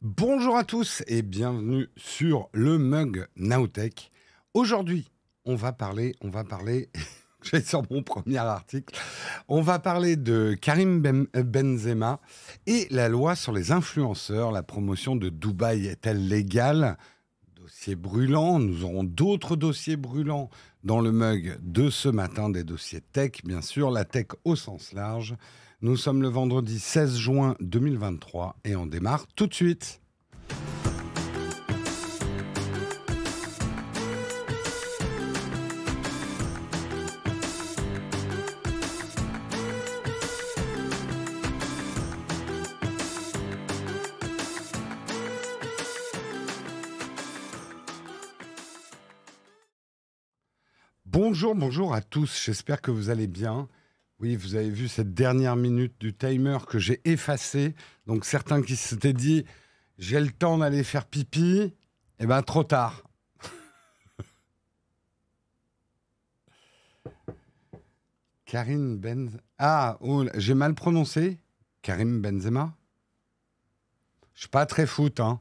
Bonjour à tous et bienvenue sur le Mug Nowtech. Aujourd'hui, on va parler, j'ai sur mon premier article, on va parler de Benzema et la loi sur les influenceurs. La promotion de Dubaï est-elle légale? Dossier brûlant, nous aurons d'autres dossiers brûlants dans le Mug de ce matin, des dossiers tech, bien sûr, la tech au sens large. Nous sommes le vendredi 16 juin 2023 et on démarre tout de suite. Bonjour à tous, j'espère que vous allez bien. Oui, vous avez vu cette dernière minute du timer que j'ai effacé. Donc certains qui s'étaient dit, j'ai le temps d'aller faire pipi, eh ben trop tard. Karim Benzema. Ah, oh, j'ai mal prononcé. Karim Benzema. Je suis pas très foot, hein.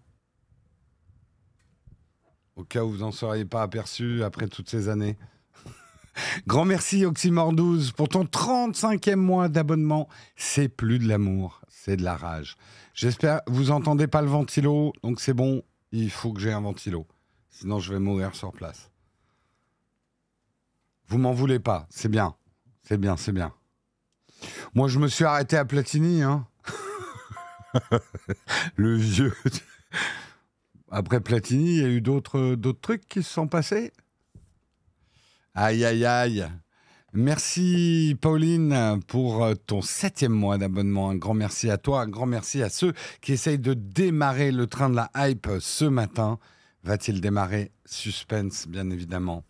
Au cas où vous n'en seriez pas aperçu après toutes ces années. Grand merci Oxymore 12 pour ton 35e mois d'abonnement. C'est plus de l'amour, c'est de la rage. J'espère que vous entendez pas le ventilo, donc c'est bon, il faut que j'ai un ventilo. Sinon je vais mourir sur place. Vous m'en voulez pas, c'est bien. C'est bien, c'est bien. Moi je me suis arrêté à Platini, hein. Le vieux. Après Platini, il y a eu d'autres trucs qui se sont passés. Aïe, aïe, aïe. Merci Pauline pour ton 7e mois d'abonnement. Un grand merci à toi, un grand merci à ceux qui essayent de démarrer le train de la hype ce matin. Va-t-il démarrer? Suspense, bien évidemment.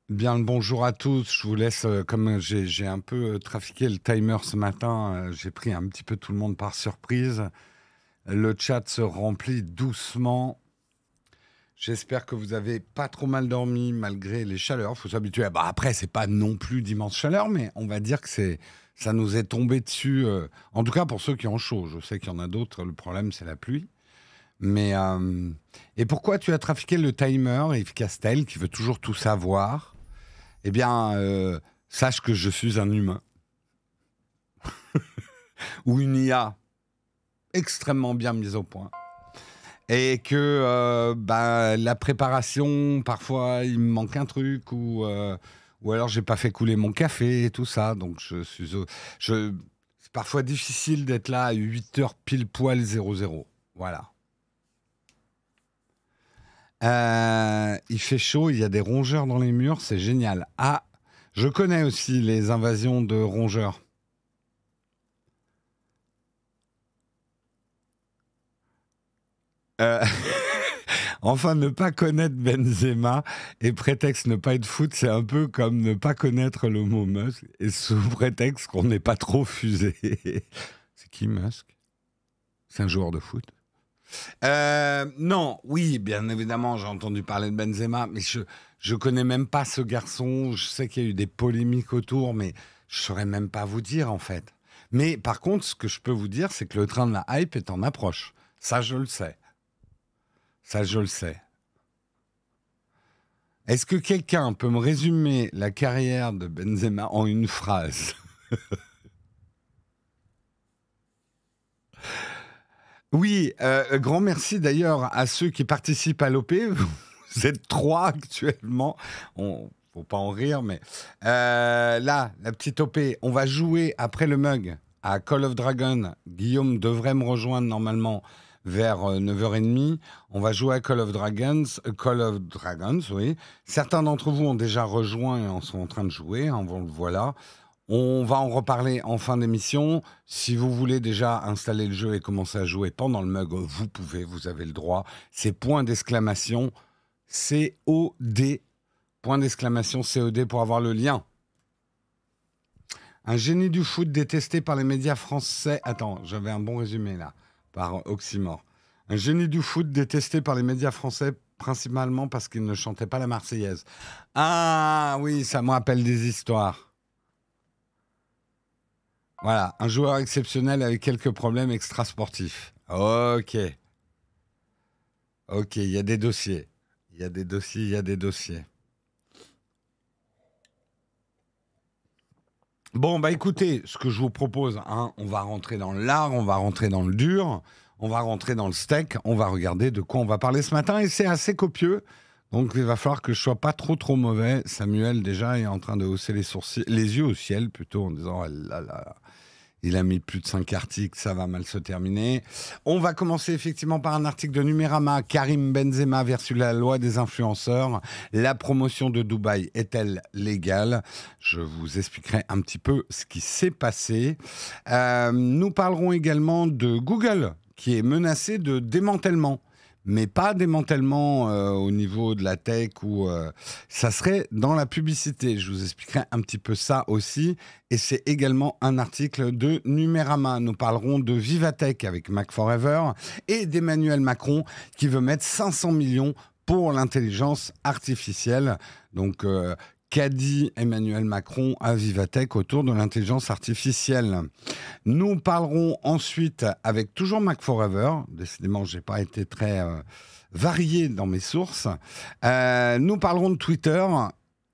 Bien le bonjour à tous. Je vous laisse, comme j'ai un peu trafiqué le timer ce matin, j'ai pris un petit peu tout le monde par surprise. Le chat se remplit doucement. J'espère que vous avez pas trop mal dormi malgré les chaleurs. Il faut s'habituer. Bah après, c'est pas non plus d'immenses chaleurs, mais on va dire que ça nous est tombé dessus. En tout cas, pour ceux qui ont chaud. Je sais qu'il y en a d'autres. Le problème, c'est la pluie. Mais et pourquoi tu as trafiqué le timer, Yves Castel, qui veut toujours tout savoir? Eh bien, sache que je suis un humain ou une IA extrêmement bien mise au point. Et que la préparation, parfois, il me manque un truc ou alors j'ai pas fait couler mon café et tout ça. Donc, c'est parfois difficile d'être là à 8h pile poil 00. Voilà. Il fait chaud, il y a des rongeurs dans les murs, c'est génial. Ah, je connais aussi les invasions de rongeurs. Enfin, ne pas connaître Benzema et prétexte ne pas être foot, c'est un peu comme ne pas connaître le mot Musk et sous prétexte qu'on n'est pas trop fusé. C'est qui Musk? C'est un joueur de foot? Non, oui, bien évidemment, j'ai entendu parler de Benzema, mais je connais même pas ce garçon. Je sais qu'il y a eu des polémiques autour, mais je saurais même pas vous dire en fait. Mais par contre, ce que je peux vous dire, c'est que le train de la hype est en approche. Ça, je le sais. Ça, je le sais. Est-ce que quelqu'un peut me résumer la carrière de Benzema en une phrase? Oui, grand merci d'ailleurs à ceux qui participent à l'OP. Vous êtes 3 actuellement. Faut pas en rire, mais là, la petite OP, on va jouer après le mug à Call of Dragon. Guillaume devrait me rejoindre normalement vers 9h30. On va jouer à Call of Dragons, oui. Certains d'entre vous ont déjà rejoint et en sont en train de jouer, hein, voilà. On va en reparler en fin d'émission. Si vous voulez déjà installer le jeu et commencer à jouer pendant le mug, vous pouvez, vous avez le droit. C'est point d'exclamation COD. Point d'exclamation COD pour avoir le lien. Un génie du foot détesté par les médias français. Attends, j'avais un bon résumé là, par Oxymore. Un génie du foot détesté par les médias français, principalement parce qu'il ne chantait pas la Marseillaise. Ah oui, ça me rappelle des histoires. Voilà, un joueur exceptionnel avec quelques problèmes extrasportifs. Ok, ok, il y a des dossiers. Il y a des dossiers, il y a des dossiers. Bon, bah écoutez, ce que je vous propose, hein, on va rentrer dans l'art, on va rentrer dans le dur, on va rentrer dans le steak, on va regarder de quoi on va parler ce matin et c'est assez copieux. Donc il va falloir que je sois pas trop mauvais. Samuel déjà est en train de hausser les sourcils, les yeux au ciel plutôt en disant ah là là, il a mis plus de 5 articles, ça va mal se terminer. On va commencer effectivement par un article de Numérama. Karim Benzema versus la loi des influenceurs. La promotion de Dubaï est-elle légale? Je vous expliquerai un petit peu ce qui s'est passé. Nous parlerons également de Google, qui est menacé de démantèlement. Mais pas démantèlement au niveau de la tech ou ça serait dans la publicité. Je vous expliquerai un petit peu ça aussi. Et c'est également un article de Numérama. Nous parlerons de Vivatech avec Mac Forever et d'Emmanuel Macron qui veut mettre 500 millions pour l'intelligence artificielle. Donc, qu'a dit Emmanuel Macron à Vivatech autour de l'intelligence artificielle? Nous parlerons ensuite avec toujours Mac Forever. Décidément, je n'ai pas été très varié dans mes sources. Nous parlerons de Twitter.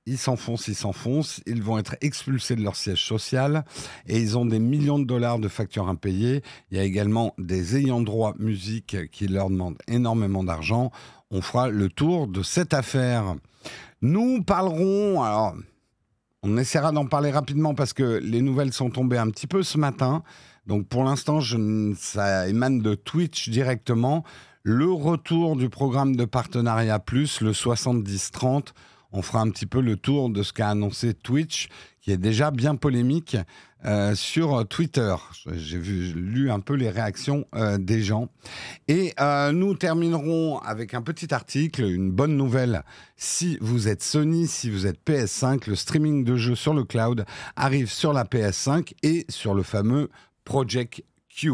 Ils s'enfoncent. Ils vont être expulsés de leur siège social et ils ont des millions de dollars de factures impayées. Il y a également des ayants droit musique qui leur demandent énormément d'argent. On fera le tour de cette affaire. Nous parlerons, alors on essaiera d'en parler rapidement parce que les nouvelles sont tombées un petit peu ce matin. Donc pour l'instant, ça émane de Twitch directement. Le retour du programme de partenariat plus, le 70-30. On fera un petit peu le tour de ce qu'a annoncé Twitch, qui est déjà bien polémique sur Twitter. J'ai lu un peu les réactions des gens. Et nous terminerons avec un petit article, une bonne nouvelle. Si vous êtes Sony, si vous êtes PS5, le streaming de jeux sur le cloud arrive sur la PS5 et sur le fameux Project Q.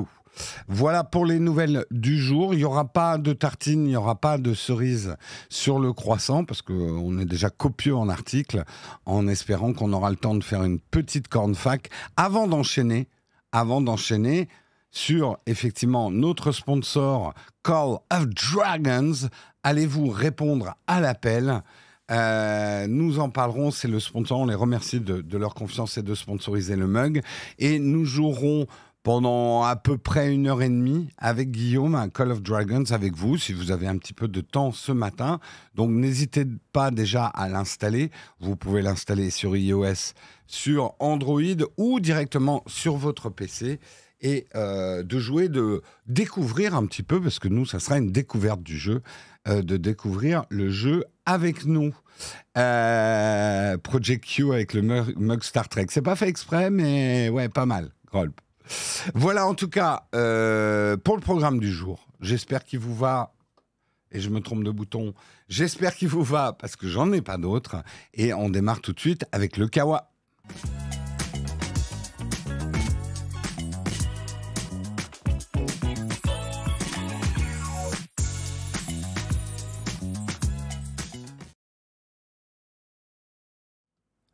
Voilà pour les nouvelles du jour. Il n'y aura pas de tartine, il n'y aura pas de cerise sur le croissant parce qu'on est déjà copieux en articles en espérant qu'on aura le temps de faire une petite cornfac avant d'enchaîner sur effectivement notre sponsor Call of Dragons. Allez-vous répondre à l'appel? Nous en parlerons, c'est le sponsor, on les remercie de leur confiance et de sponsoriser le mug. Et nous jouerons pendant à peu près 1h30 avec Guillaume, un Call of Dragons avec vous, si vous avez un petit peu de temps ce matin. Donc n'hésitez pas déjà à l'installer. Vous pouvez l'installer sur iOS, sur Android ou directement sur votre PC. Et de jouer, de découvrir un petit peu, parce que nous, ça sera une découverte du jeu, de découvrir le jeu avec nous. Project Q avec le mug Star Trek. C'est pas fait exprès, mais ouais, pas mal. Grolp. Voilà en tout cas pour le programme du jour. J'espère qu'il vous va, et je me trompe de bouton, j'espère qu'il vous va parce que j'en ai pas d'autres. Et on démarre tout de suite avec le Kawa.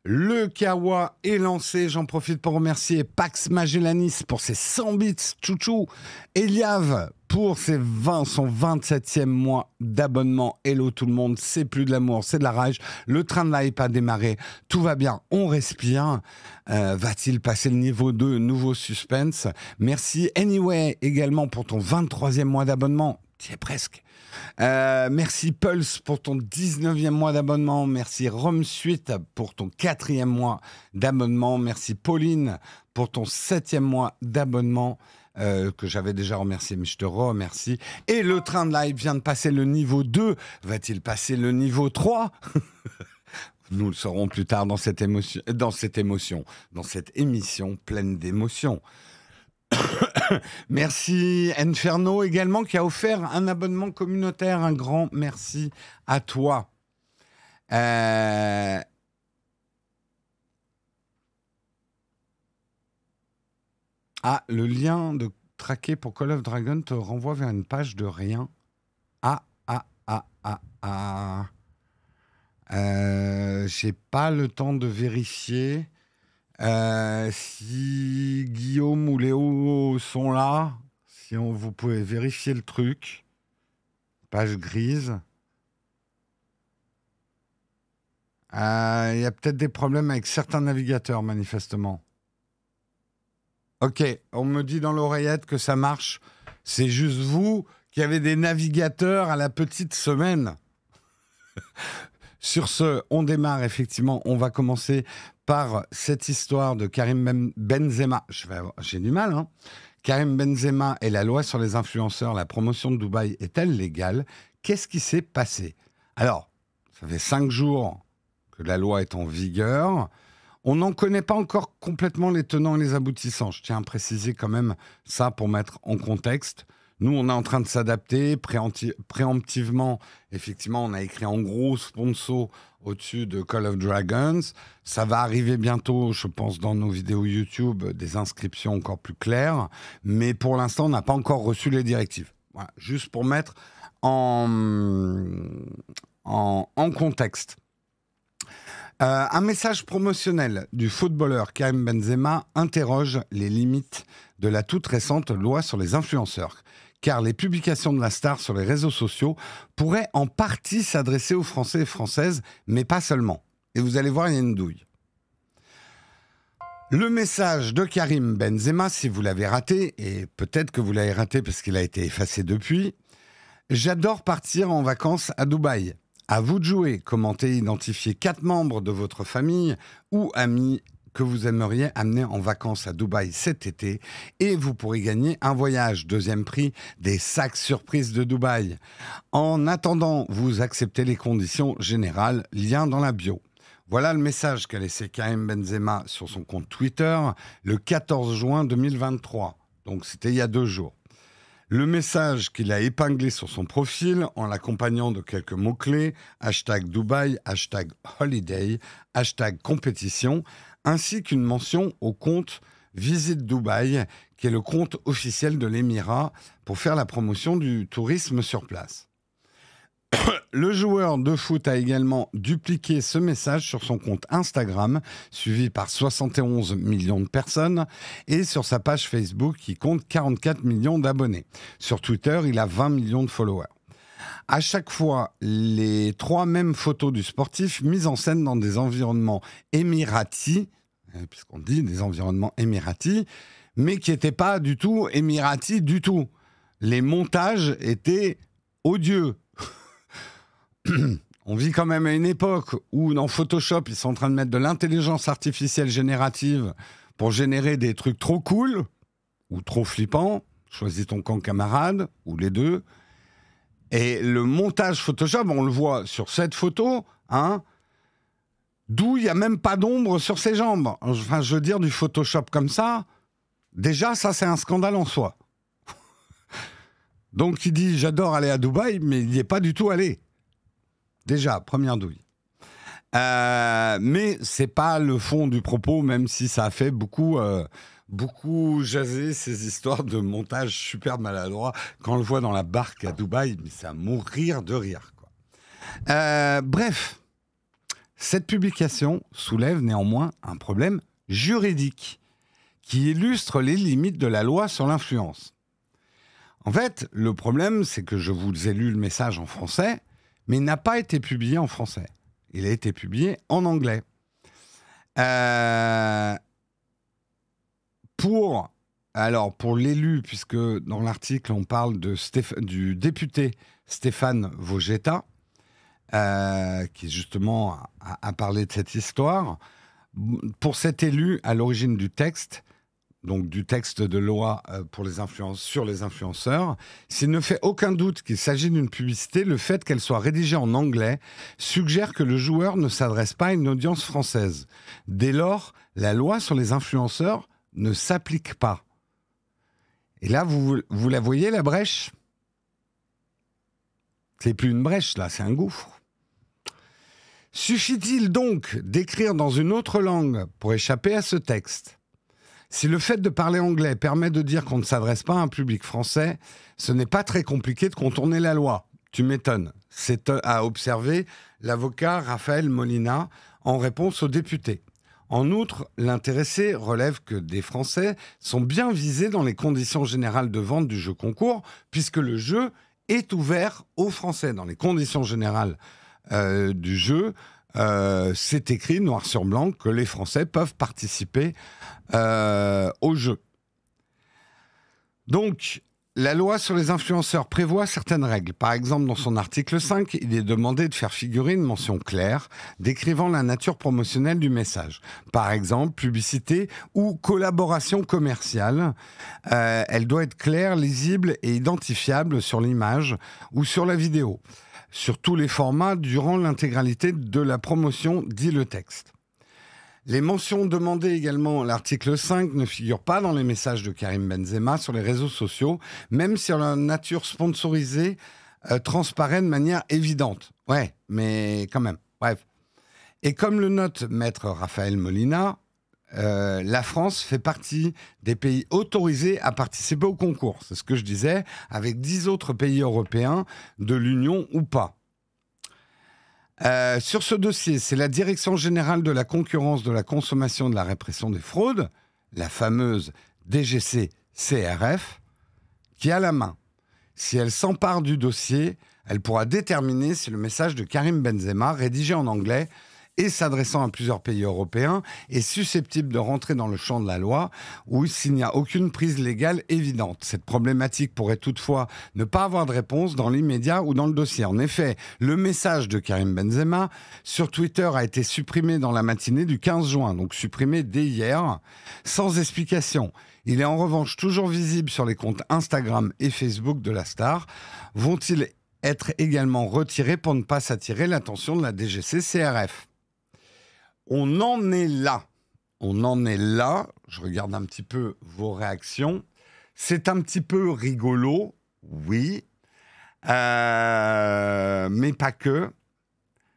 Le Kawa est lancé. J'en profite pour remercier Pax Magellanis pour ses 100 bits, chouchou. Eliav pour son 27e mois d'abonnement. Hello tout le monde, c'est plus de l'amour, c'est de la rage. Le train de l'hype a démarré, tout va bien, on respire. Va-t-il passer le niveau 2? Nouveau suspense. Merci Anyway également pour ton 23e mois d'abonnement. Tu es presque. Merci Pulse pour ton 19e mois d'abonnement. Merci Rome Suite pour ton 4e mois d'abonnement. Merci Pauline pour ton 7e mois d'abonnement que j'avais déjà remercié, mais je te remercie. Et le train de live vient de passer le niveau 2. Va-t-il passer le niveau 3? Nous le saurons plus tard dans cette émission pleine d'émotions. Merci Inferno également qui a offert un abonnement communautaire. Un grand merci à toi. Ah, le lien de traquer pour Call of Dragon te renvoie vers une page de rien. J'ai pas le temps de vérifier. Si Guillaume ou Léo sont là, si vous pouvez vérifier le truc. Page grise. Il y a peut-être des problèmes avec certains navigateurs, manifestement. Ok, on me dit dans l'oreillette que ça marche. C'est juste vous qui avez des navigateurs à la petite semaine. Sur ce, on démarre effectivement. On va commencer par cette histoire de Karim Benzema. J'ai du mal, hein. Karim Benzema et la loi sur les influenceurs. La promotion de Dubaï est-elle légale? Qu'est-ce qui s'est passé? Alors, ça fait 5 jours que la loi est en vigueur. On n'en connaît pas encore complètement les tenants et les aboutissants. Je tiens à préciser quand même ça pour mettre en contexte. Nous, on est en train de s'adapter préemptivement. Effectivement, on a écrit en gros sponsor au-dessus de Call of Dragons. Ça va arriver bientôt, je pense, dans nos vidéos YouTube, des inscriptions encore plus claires. Mais pour l'instant, on n'a pas encore reçu les directives. Voilà, juste pour mettre en contexte. Un message promotionnel du footballeur Karim Benzema interroge les limites de la toute récente loi sur les influenceurs, car les publications de la star sur les réseaux sociaux pourraient en partie s'adresser aux Français et Françaises, mais pas seulement. Et vous allez voir, il y a une douille. Le message de Karim Benzema, si vous l'avez raté, et peut-être que vous l'avez raté parce qu'il a été effacé depuis, « J'adore partir en vacances à Dubaï. À vous de jouer, commentez, identifiez 4 membres de votre famille ou amis que vous aimeriez amener en vacances à Dubaï cet été et vous pourrez gagner un voyage. Deuxième prix, des sacs surprises de Dubaï. En attendant, vous acceptez les conditions générales, lien dans la bio. » Voilà le message qu'a laissé Karim Benzema sur son compte Twitter le 14 juin 2023. Donc c'était il y a 2 jours. Le message qu'il a épinglé sur son profil en l'accompagnant de quelques mots-clés, hashtag Dubaï, hashtag Holiday, hashtag compétition, ainsi qu'une mention au compte Visite Dubaï, qui est le compte officiel de l'Émirat pour faire la promotion du tourisme sur place. Le joueur de foot a également dupliqué ce message sur son compte Instagram, suivi par 71 millions de personnes, et sur sa page Facebook qui compte 44 millions d'abonnés. Sur Twitter, il a 20 millions de followers. À chaque fois, les 3 mêmes photos du sportif mises en scène dans des environnements émiratis, puisqu'on dit des environnements émiratis, mais qui n'étaient pas du tout émiratis du tout. Les montages étaient odieux. On vit quand même à une époque où dans Photoshop, ils sont en train de mettre de l'intelligence artificielle générative pour générer des trucs trop cool ou trop flippants. Choisis ton camp, camarade, ou les deux. Et le montage Photoshop, on le voit sur cette photo, hein, d'où il n'y a même pas d'ombre sur ses jambes. Enfin, je veux dire, du Photoshop comme ça, déjà, ça, c'est un scandale en soi. Donc, il dit « J'adore aller à Dubaï », mais il n'y est pas du tout allé. Déjà, première douille. Mais c'est pas le fond du propos, même si ça a fait beaucoup jaser ces histoires de montage super maladroit. Quand on le voit dans la barque à Dubaï, mais c'est à mourir de rire, quoi. Bref, cette publication soulève néanmoins un problème juridique qui illustre les limites de la loi sur l'influence. En fait, le problème, c'est que je vous ai lu le message en français, mais il n'a pas été publié en français. Il a été publié en anglais. Pour l'élu, puisque dans l'article, on parle du député Stéphane Vogetta, qui justement a parlé de cette histoire. Pour cet élu, à l'origine du texte, donc du texte de loi sur les influenceurs, s'il ne fait aucun doute qu'il s'agit d'une publicité, le fait qu'elle soit rédigée en anglais suggère que le joueur ne s'adresse pas à une audience française. Dès lors, la loi sur les influenceurs ne s'applique pas. Et là, vous la voyez, la brèche? C'est plus une brèche, là, c'est un gouffre. Suffit-il donc d'écrire dans une autre langue pour échapper à ce texte? Si le fait de parler anglais permet de dire qu'on ne s'adresse pas à un public français, ce n'est pas très compliqué de contourner la loi. Tu m'étonnes. C'est à observer l'avocat Raphaël Molina en réponse au député. En outre, l'intéressé relève que des Français sont bien visés dans les conditions générales de vente du jeu concours, puisque le jeu est ouvert aux Français. Dans les conditions générales du jeu, c'est écrit noir sur blanc que les Français peuvent participer au jeu. Donc, la loi sur les influenceurs prévoit certaines règles. Par exemple, dans son article 5, il est demandé de faire figurer une mention claire décrivant la nature promotionnelle du message. Par exemple, publicité ou collaboration commerciale. Elle doit être claire, lisible et identifiable sur l'image ou sur la vidéo. Sur tous les formats, durant l'intégralité de la promotion, dit le texte. Les mentions demandées également à l'article 5 ne figurent pas dans les messages de Karim Benzema sur les réseaux sociaux, même si leur nature sponsorisée transparaît de manière évidente. Ouais, mais quand même. Bref. Et comme le note maître Raphaël Molina, la France fait partie des pays autorisés à participer au concours. C'est ce que je disais, avec 10 autres pays européens de l'Union ou pas. Sur ce dossier, c'est la Direction générale de la concurrence, de la consommation et de la répression des fraudes, la fameuse DGCCRF, qui a la main. Si elle s'empare du dossier, elle pourra déterminer si le message de Karim Benzema, rédigé en anglais et s'adressant à plusieurs pays européens, est susceptible de rentrer dans le champ de la loi ou s'il n'y a aucune prise légale évidente. Cette problématique pourrait toutefois ne pas avoir de réponse dans l'immédiat ou dans le dossier. En effet, le message de Karim Benzema sur Twitter a été supprimé dans la matinée du 15 juin, donc supprimé dès hier, sans explication. Il est en revanche toujours visible sur les comptes Instagram et Facebook de la star. Vont-ils être également retirés pour ne pas s'attirer l'attention de la DGCCRF ? On en est là. On en est là. Je regarde un petit peu vos réactions. C'est un petit peu rigolo, oui. Mais pas que.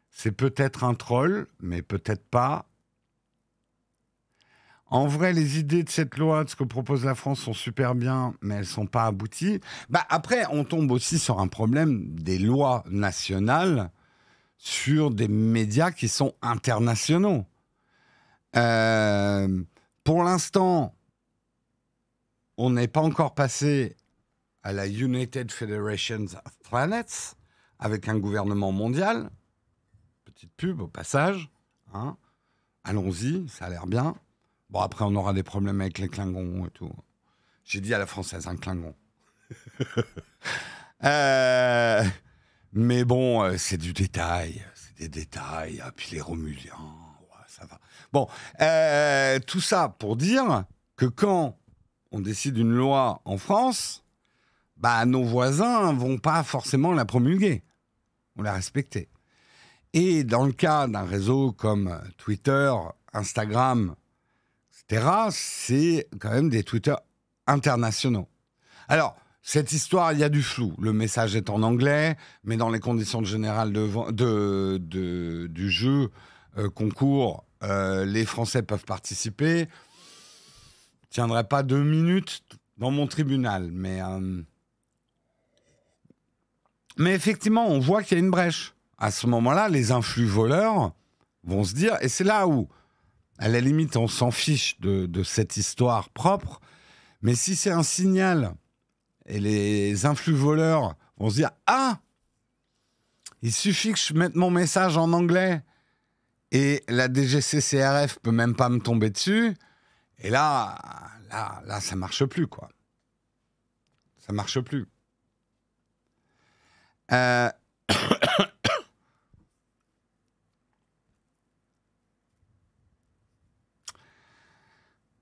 C'est peut-être un troll, mais peut-être pas. En vrai, les idées de cette loi, de ce que propose la France, sont super bien, mais elles ne sont pas abouties. Après, on tombe aussi sur un problème des lois nationales sur des médias qui sont internationaux. Pour l'instant, on n'est pas encore passé à la United Federation of Planets avec un gouvernement mondial. Petite pub au passage. Hein. Allons-y, ça a l'air bien. Bon, après, on aura des problèmes avec les Klingons et tout. J'ai dit à la française, un Klingon. Mais bon, c'est du détail. C'est des détails. Ah, puis les Romuliens, ouais, ça va. Bon, tout ça pour dire que quand on décide une loi en France, nos voisins vont pas forcément la promulguer ou la respecter. Et dans le cas d'un réseau comme Twitter, Instagram, etc., c'est quand même des Twitter internationaux. Alors, cette histoire, il y a du flou. Le message est en anglais, mais dans les conditions générales du jeu concours, les Français peuvent participer. Je ne tiendrai pas 2 minutes dans mon tribunal, mais effectivement, on voit qu'il y a une brèche. À ce moment-là, les influx voleurs vont se dire, et c'est là où, à la limite, on s'en fiche de cette histoire propre, mais si c'est un signal, et les influx voleurs vont se dire, ah, il suffit que je mette mon message en anglais, et la DGCCRF peut même pas me tomber dessus, et là, ça marche plus, quoi. Ça marche plus.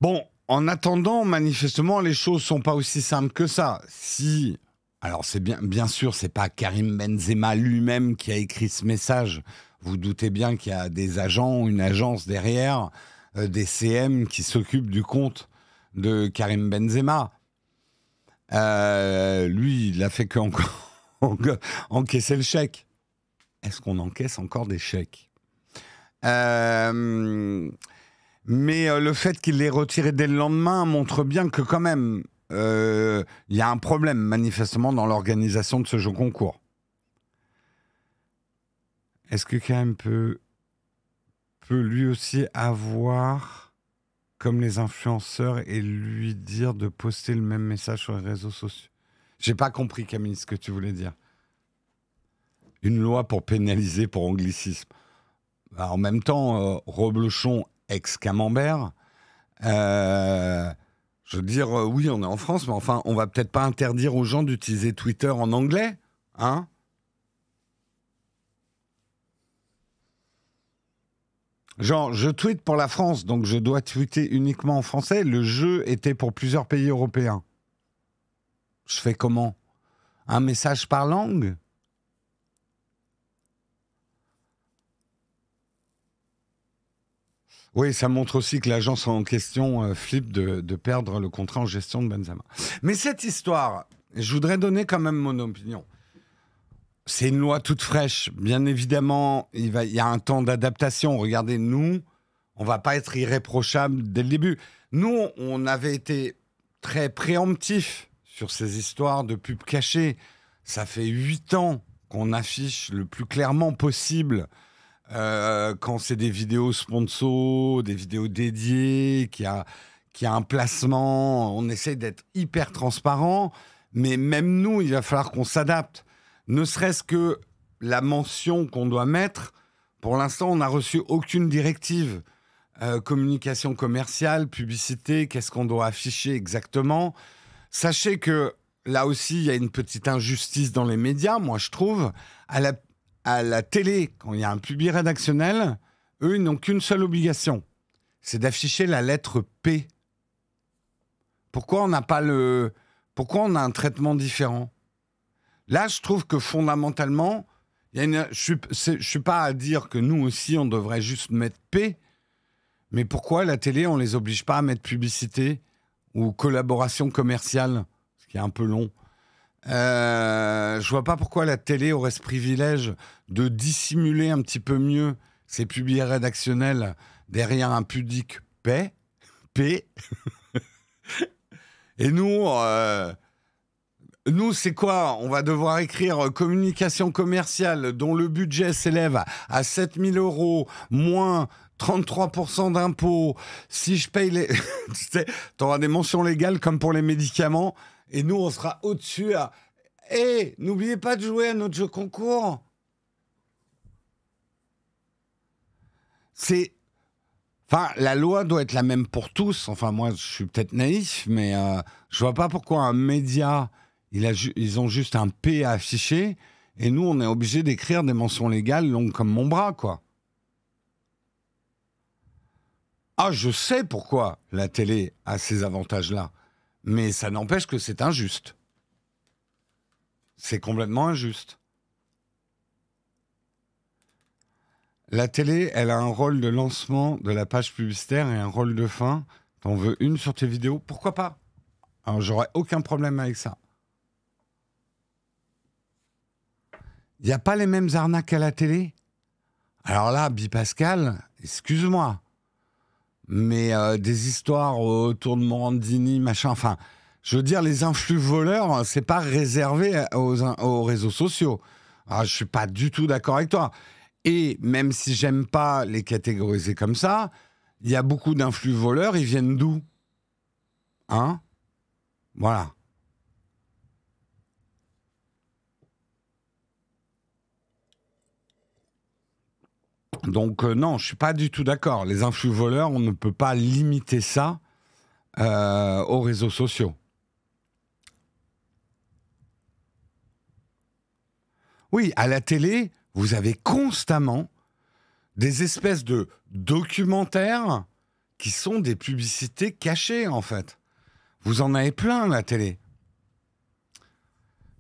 Bon, en attendant, manifestement, les choses sont pas aussi simples que ça. Si, alors c'est bien sûr, c'est pas Karim Benzema lui-même qui a écrit ce message. Vous doutez bien qu'il y a des agents, une agence derrière, des CM qui s'occupent du compte de Karim Benzema. Lui, il a fait encaisser le chèque. Est-ce qu'on encaisse encore des chèques ? Mais le fait qu'il l'ait retiré dès le lendemain montre bien que quand même, il y a un problème manifestement dans l'organisation de ce jeu concours. Est-ce que Karim peut peut lui aussi avoir, comme les influenceurs, et lui dire de poster le même message sur les réseaux sociaux. J'ai pas compris, Camille, ce que tu voulais dire. Une loi pour pénaliser pour anglicisme. Bah, en même temps, Reblochon, ex-Camembert, je veux dire, oui, on est en France, mais enfin, on va peut-être pas interdire aux gens d'utiliser Twitter en anglais, hein? Genre, je tweete pour la France, donc je dois tweeter uniquement en français. Le jeu était pour plusieurs pays européens. Je fais comment? Un message par langue? Oui, ça montre aussi que l'agence en question flippe de perdre le contrat en gestion de Benzema. Mais cette histoire, je voudrais donner quand même mon opinion. C'est une loi toute fraîche. Bien évidemment, il y a un temps d'adaptation. Regardez, nous, on va pas être irréprochable dès le début. Nous, on avait été très préemptifs sur ces histoires de pubs cachées. Ça fait 8 ans qu'on affiche le plus clairement possible quand c'est des vidéos sponsors, des vidéos dédiées, qui a un placement. On essaie d'être hyper transparent. Mais même nous, il va falloir qu'on s'adapte. Ne serait-ce que la mention qu'on doit mettre, pour l'instant, on n'a reçu aucune directive. Communication commerciale, publicité, qu'est-ce qu'on doit afficher exactement? Sachez que là aussi, il y a une petite injustice dans les médias, moi je trouve. À la télé, quand il y a un public rédactionnel, eux, ils n'ont qu'une seule obligation, c'est d'afficher la lettre P. Pourquoi on a un traitement différent? Là, je trouve que fondamentalement, je suis pas à dire que nous aussi, on devrait juste mettre P, mais pourquoi la télé, on les oblige pas à mettre publicité ou collaboration commerciale, ce qui est un peu long. Je vois pas pourquoi la télé aurait ce privilège de dissimuler un petit peu mieux ses publics rédactionnels derrière un pudique P. Et nous, c'est quoi? On va devoir écrire communication commerciale dont le budget s'élève à 7 000 € moins 33% d'impôts. Si je paye les... tu auras des mentions légales comme pour les médicaments. Et nous, on sera au-dessus à... Hé, n'oubliez pas de jouer à notre jeu concours. Enfin, la loi doit être la même pour tous. Enfin, moi, je suis peut-être naïf, mais je vois pas pourquoi un média... Ils ont juste un P à afficher, et nous, on est obligé d'écrire des mentions légales longues comme mon bras, quoi. Ah, je sais pourquoi la télé a ces avantages-là, mais ça n'empêche que c'est injuste. C'est complètement injuste. La télé, elle a un rôle de lancement de la page publicitaire et un rôle de fin. T'en veux une sur tes vidéos? Pourquoi pas? Alors, j'aurais aucun problème avec ça. Il n'y a pas les mêmes arnaques à la télé? Alors là, Bipascal, excuse-moi, mais des histoires autour de Morandini, machin, enfin, je veux dire, les influx voleurs, c'est pas réservé aux réseaux sociaux. Alors, je suis pas du tout d'accord avec toi. Et même si j'aime pas les catégoriser comme ça, il y a beaucoup d'influx voleurs, ils viennent d'où? Hein? Voilà. Donc non, je suis pas du tout d'accord. Les influx voleurs, on ne peut pas limiter ça aux réseaux sociaux. Oui, à la télé, vous avez constamment des espèces de documentaires qui sont des publicités cachées, en fait. Vous en avez plein, la télé.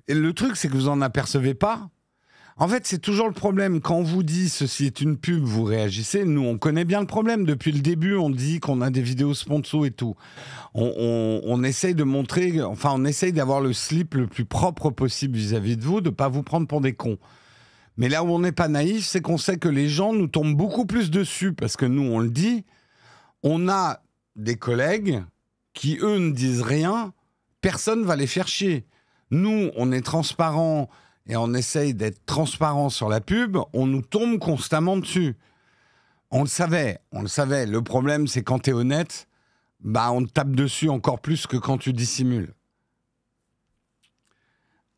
Et le truc, c'est que vous n'en apercevez pas. En fait, c'est toujours le problème. Quand on vous dit ceci est une pub, vous réagissez. Nous, on connaît bien le problème. Depuis le début, on dit qu'on a des vidéos sponsors et tout. On essaye de montrer, enfin, on essaye d'avoir le slip le plus propre possible vis-à-vis de vous, de ne pas vous prendre pour des cons. Mais là où on n'est pas naïf, c'est qu'on sait que les gens nous tombent beaucoup plus dessus parce que nous, on le dit. On a des collègues qui, eux, ne disent rien. Personne ne va les faire chier. Nous, on est transparents et on essaye d'être transparent sur la pub, on nous tombe constamment dessus. On le savait, on le savait. Le problème, c'est quand tu es honnête, bah, on te tape dessus encore plus que quand tu dissimules.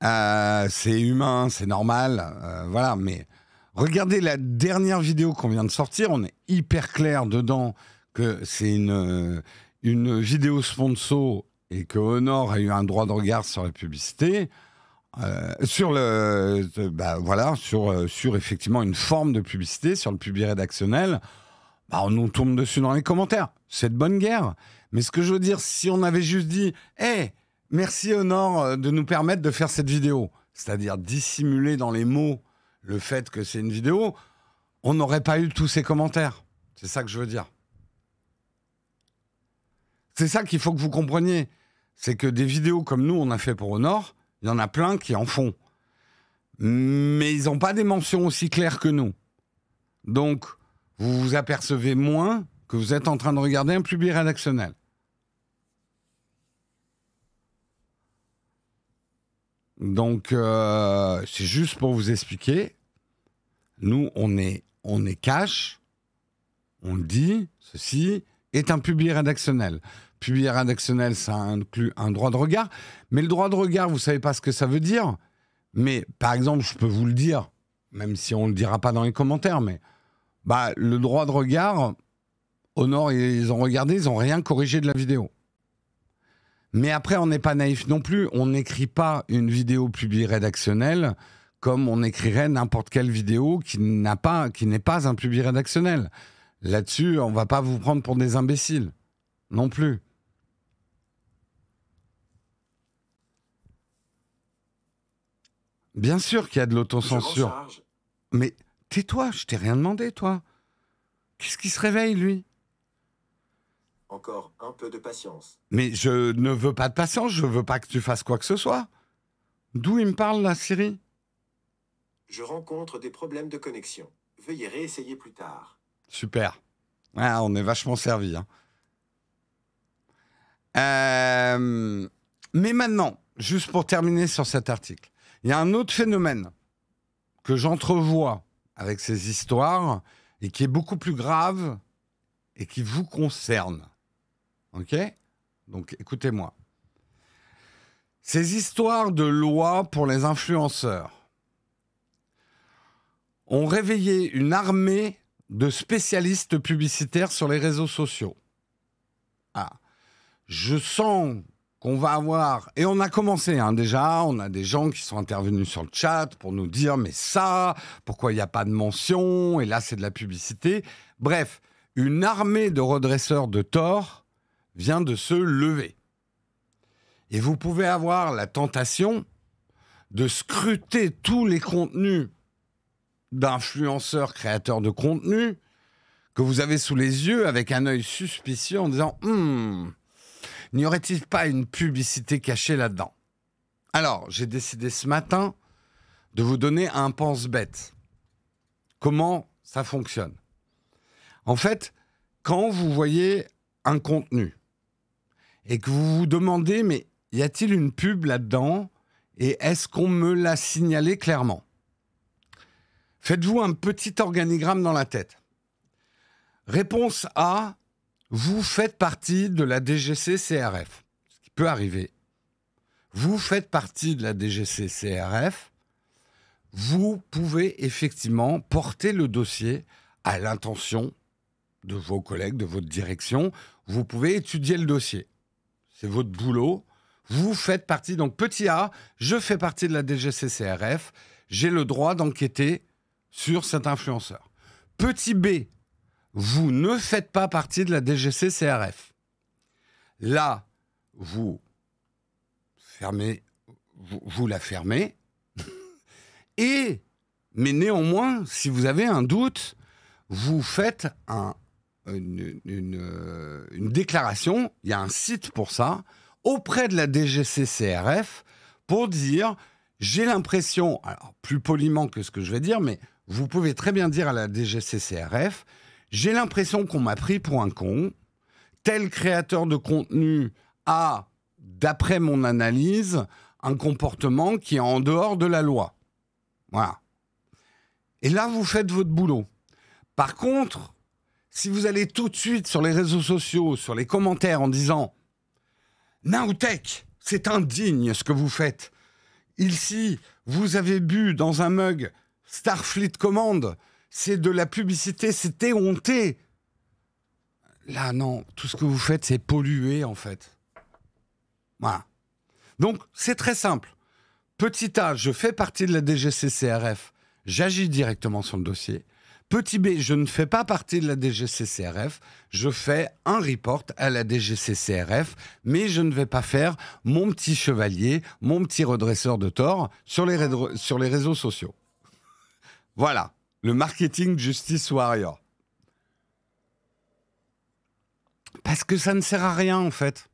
C'est humain, c'est normal, voilà. Mais regardez la dernière vidéo qu'on vient de sortir, on est hyper clair dedans que c'est une vidéo sponsor et que Honor a eu un droit de regard sur la publicité. Sur effectivement une forme de publicité, sur le public rédactionnel, bah, on nous tourne dessus dans les commentaires. C'est de bonne guerre. Mais ce que je veux dire, si on avait juste dit « Hey, merci Honor de nous permettre de faire cette vidéo », c'est-à-dire dissimuler dans les mots le fait que c'est une vidéo, on n'aurait pas eu tous ces commentaires. C'est ça que je veux dire. C'est ça qu'il faut que vous compreniez. C'est que des vidéos comme nous, on a fait pour Honor, il y en a plein qui en font. Mais ils n'ont pas des mentions aussi claires que nous. Donc, vous vous apercevez moins que vous êtes en train de regarder un public rédactionnel. Donc, c'est juste pour vous expliquer. Nous, on est cash. On le dit, ceci est un public rédactionnel. Public rédactionnel, ça inclut un droit de regard. Mais le droit de regard, vous ne savez pas ce que ça veut dire. Mais par exemple, je peux vous le dire, même si on ne le dira pas dans les commentaires, mais bah, le droit de regard, Honor, ils ont regardé, ils n'ont rien corrigé de la vidéo. Mais après, on n'est pas naïf non plus. On n'écrit pas une vidéo public rédactionnelle comme on écrirait n'importe quelle vidéo qui n'est pas un public rédactionnel. Là-dessus, on ne va pas vous prendre pour des imbéciles. Non plus. Bien sûr qu'il y a de l'autocensure. Mais tais-toi, je t'ai rien demandé, toi. Qu'est-ce qui se réveille, lui ? Encore un peu de patience. Mais je ne veux pas de patience, je veux pas que tu fasses quoi que ce soit. D'où il me parle, là, Siri ? Je rencontre des problèmes de connexion. Veuillez réessayer plus tard. Super. Ah, on est vachement servi. Hein. Mais maintenant, juste pour terminer sur cet article, il y a un autre phénomène que j'entrevois avec ces histoires et qui est beaucoup plus grave et qui vous concerne. OK ? Donc, écoutez-moi. Ces histoires de loi pour les influenceurs ont réveillé une armée de spécialistes publicitaires sur les réseaux sociaux. Ah, je sens qu'on va avoir, et on a commencé déjà, on a des gens qui sont intervenus sur le chat pour nous dire mais ça, pourquoi il n'y a pas de mention, et là c'est de la publicité. Bref, une armée de redresseurs de tort vient de se lever. Et vous pouvez avoir la tentation de scruter tous les contenus d'influenceurs créateurs de contenu que vous avez sous les yeux avec un œil suspicieux en disant n'y aurait-il pas une publicité cachée là-dedans ? Alors, j'ai décidé ce matin de vous donner un pense-bête. Comment ça fonctionne ? En fait, quand vous voyez un contenu et que vous vous demandez mais y a-t-il une pub là-dedans et est-ce qu'on me l'a signalé clairement ? Faites-vous un petit organigramme dans la tête. Réponse A, vous faites partie de la DGCCRF. Ce qui peut arriver. Vous faites partie de la DGCCRF. Vous pouvez effectivement porter le dossier à l'intention de vos collègues, de votre direction. Vous pouvez étudier le dossier. C'est votre boulot. Vous faites partie, donc petit A, je fais partie de la DGCCRF. J'ai le droit d'enquêter sur cet influenceur. Petit B, vous ne faites pas partie de la DGCCRF. Là, vous la fermez. Mais néanmoins, si vous avez un doute, vous faites une déclaration, il y a un site pour ça, auprès de la DGCCRF pour dire, j'ai l'impression, alors plus poliment que ce que je vais dire, mais vous pouvez très bien dire à la DGCCRF, j'ai l'impression qu'on m'a pris pour un con, tel créateur de contenu a, d'après mon analyse, un comportement qui est en dehors de la loi. Voilà. Et là, vous faites votre boulot. Par contre, Si vous allez tout de suite sur les réseaux sociaux, sur les commentaires en disant « Nowtech, c'est indigne ce que vous faites. Ici, vous avez bu dans un mug Starfleet Command. C'est de la publicité, c'est éhonté. » Là, non, tout ce que vous faites, c'est polluer, en fait. Voilà. Donc, c'est très simple. Petit A, je fais partie de la DGCCRF, j'agis directement sur le dossier. Petit B, je ne fais pas partie de la DGCCRF, je fais un report à la DGCCRF, mais je ne vais pas faire mon petit chevalier, mon petit redresseur de tort sur les réseaux sociaux. Voilà, le marketing Justice Warrior. Parce que ça ne sert à rien, en fait.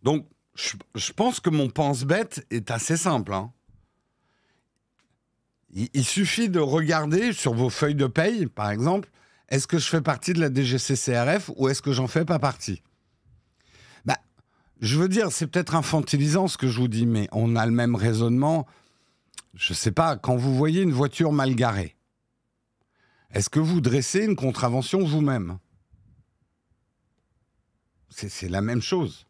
Donc, je pense que mon pense-bête est assez simple. Hein. Il suffit de regarder sur vos feuilles de paye, par exemple, est-ce que je fais partie de la DGCCRF ou est-ce que j'en fais pas partie ? Bah, je veux dire, c'est peut-être infantilisant ce que je vous dis, mais on a le même raisonnement. Je sais pas, quand vous voyez une voiture mal garée, est-ce que vous dressez une contravention vous-même ? C'est la même chose.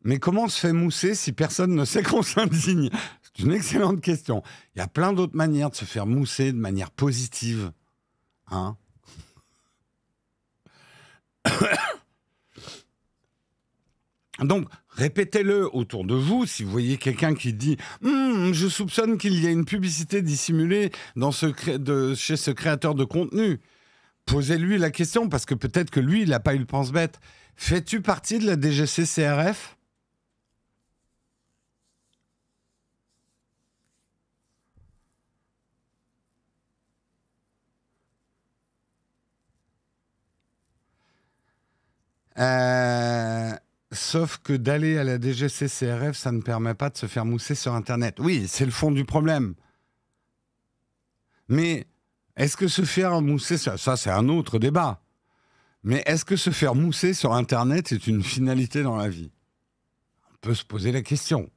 Mais comment on se fait mousser si personne ne sait qu'on s'indigne ? C'est une excellente question. Il y a plein d'autres manières de se faire mousser de manière positive. Hein ? Donc, répétez-le autour de vous. Si vous voyez quelqu'un qui dit « je soupçonne qu'il y a une publicité dissimulée chez ce créateur de contenu », posez-lui la question, parce que peut-être que lui, il n'a pas eu le pense-bête. Fais-tu partie de la DGCCRF ? Sauf que d'aller à la DGCCRF, ça ne permet pas de se faire mousser sur Internet. Oui, c'est le fond du problème. Mais est-ce que se faire mousser, ça c'est un autre débat. Mais est-ce que se faire mousser sur Internet est une finalité dans la vie ? On peut se poser la question.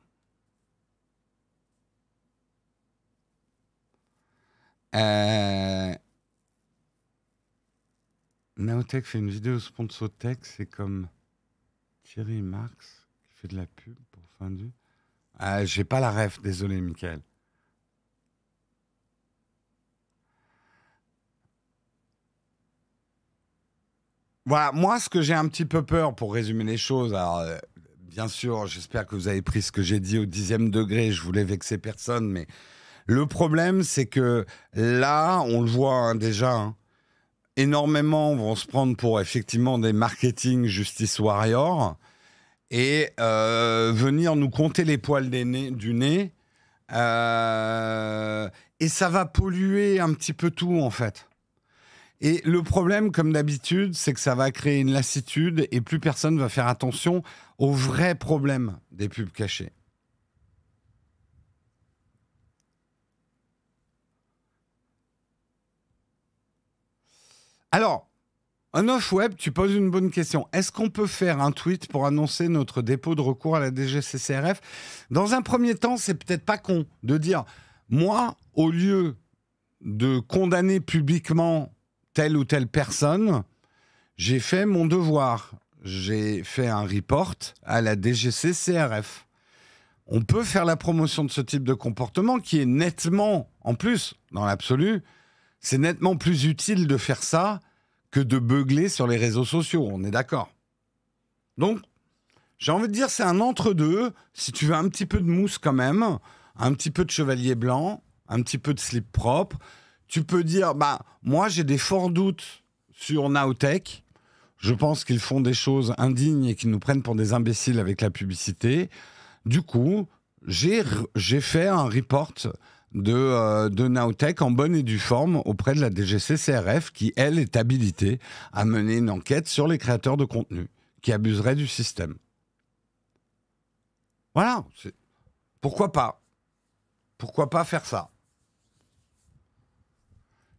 Nowtech fait une vidéo Sponsotech, c'est comme Thierry Marx qui fait de la pub pour Fendu. J'ai pas la ref, désolé Mickaël. Voilà, moi ce que j'ai un petit peu peur pour résumer les choses, alors bien sûr j'espère que vous avez pris ce que j'ai dit au 10e degré, je voulais vexer personne, mais le problème c'est que là, on le voit hein, déjà, hein, énormément vont se prendre pour effectivement des marketing Justice Warrior et venir nous compter les poils du nez. Et ça va polluer un petit peu tout, en fait. Et le problème, comme d'habitude, c'est que ça va créer une lassitude et plus personne va faire attention aux vrais problèmes des pubs cachées. Alors, On-Off-Web, tu poses une bonne question. Est-ce qu'on peut faire un tweet pour annoncer notre dépôt de recours à la DGCCRF ? Dans un premier temps, c'est peut-être pas con de dire « Moi, au lieu de condamner publiquement telle ou telle personne, j'ai fait mon devoir. J'ai fait un report à la DGCCRF. » On peut faire la promotion de ce type de comportement qui est nettement, en plus, dans l'absolu, c'est nettement plus utile de faire ça que de beugler sur les réseaux sociaux, on est d'accord. Donc, j'ai envie de dire, c'est un entre-deux. Si tu veux un petit peu de mousse quand même, un petit peu de chevalier blanc, un petit peu de slip propre, tu peux dire, moi j'ai des forts doutes sur Nowtech. Je pense qu'ils font des choses indignes et qu'ils nous prennent pour des imbéciles avec la publicité. Du coup, j'ai fait un report de Nowtech en bonne et due forme auprès de la DGCCRF qui, elle, est habilitée à mener une enquête sur les créateurs de contenu qui abuseraient du système. Voilà. Pourquoi pas ? Pourquoi pas faire ça ?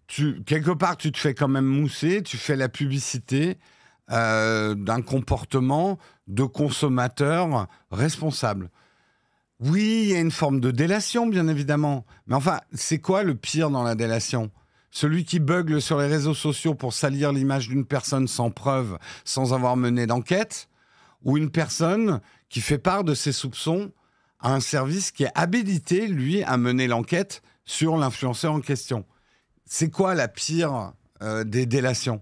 Quelque part, tu te fais quand même mousser, tu fais la publicité d'un comportement de consommateur responsable. Oui, il y a une forme de délation, bien évidemment. Mais enfin, c'est quoi le pire dans la délation? Celui qui bugle sur les réseaux sociaux pour salir l'image d'une personne sans preuve, sans avoir mené d'enquête, ou une personne qui fait part de ses soupçons à un service qui est habilité, lui, à mener l'enquête sur l'influenceur en question. C'est quoi la pire des délations?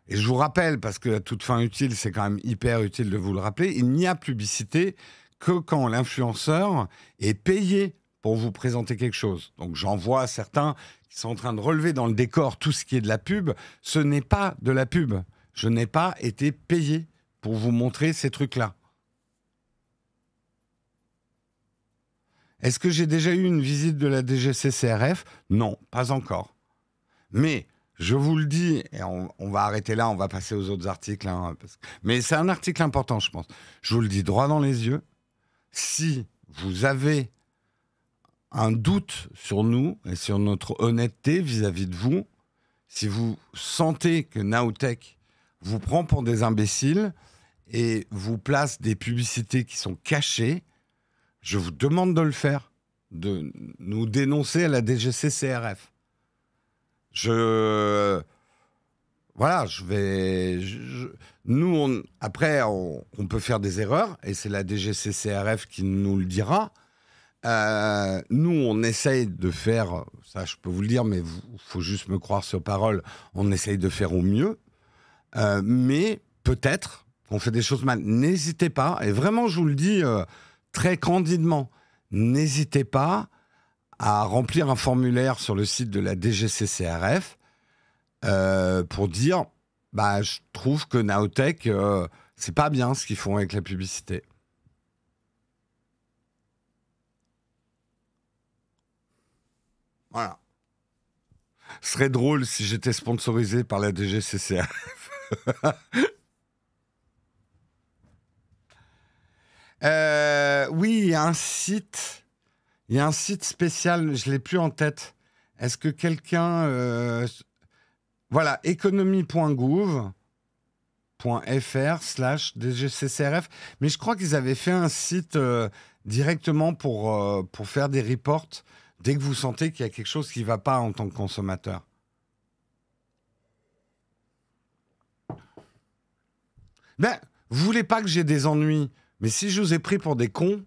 Et je vous rappelle, parce que à toute fin utile, c'est quand même hyper utile de vous le rappeler, il n'y a publicité que quand l'influenceur est payé pour vous présenter quelque chose. Donc j'en vois certains qui sont en train de relever dans le décor tout ce qui est de la pub. Ce n'est pas de la pub. Je n'ai pas été payé pour vous montrer ces trucs-là. Est-ce que j'ai déjà eu une visite de la DGCCRF? Non, pas encore. Mais je vous le dis, et on va arrêter là, on va passer aux autres articles. Hein, mais c'est un article important, je pense. Je vous le dis droit dans les yeux. Si vous avez un doute sur nous et sur notre honnêteté vis-à-vis de vous, si vous sentez que Nowtech vous prend pour des imbéciles et vous place des publicités qui sont cachées, je vous demande de le faire, de nous dénoncer à la DGCCRF. Voilà, nous, après, on peut faire des erreurs, et c'est la DGCCRF qui nous le dira. Nous, on essaye de faire, ça je peux vous le dire, mais il faut juste me croire sur parole, on essaye de faire au mieux. Mais peut-être qu'on fait des choses mal. N'hésitez pas, et vraiment, je vous le dis très candidement, n'hésitez pas à remplir un formulaire sur le site de la DGCCRF pour dire bah, je trouve que Nowtech, c'est pas bien ce qu'ils font avec la publicité. Voilà. Ce serait drôle si j'étais sponsorisé par la DGCCRF. Oui, il y a un site. Il y a un site spécial, je ne l'ai plus en tête. Est-ce que quelqu'un... Voilà, économie.gouv.fr/DGCCRF. Mais je crois qu'ils avaient fait un site directement pour faire des reports dès que vous sentez qu'il y a quelque chose qui ne va pas en tant que consommateur. Ben, vous voulez pas que j'ai des ennuis, mais si je vous ai pris pour des cons,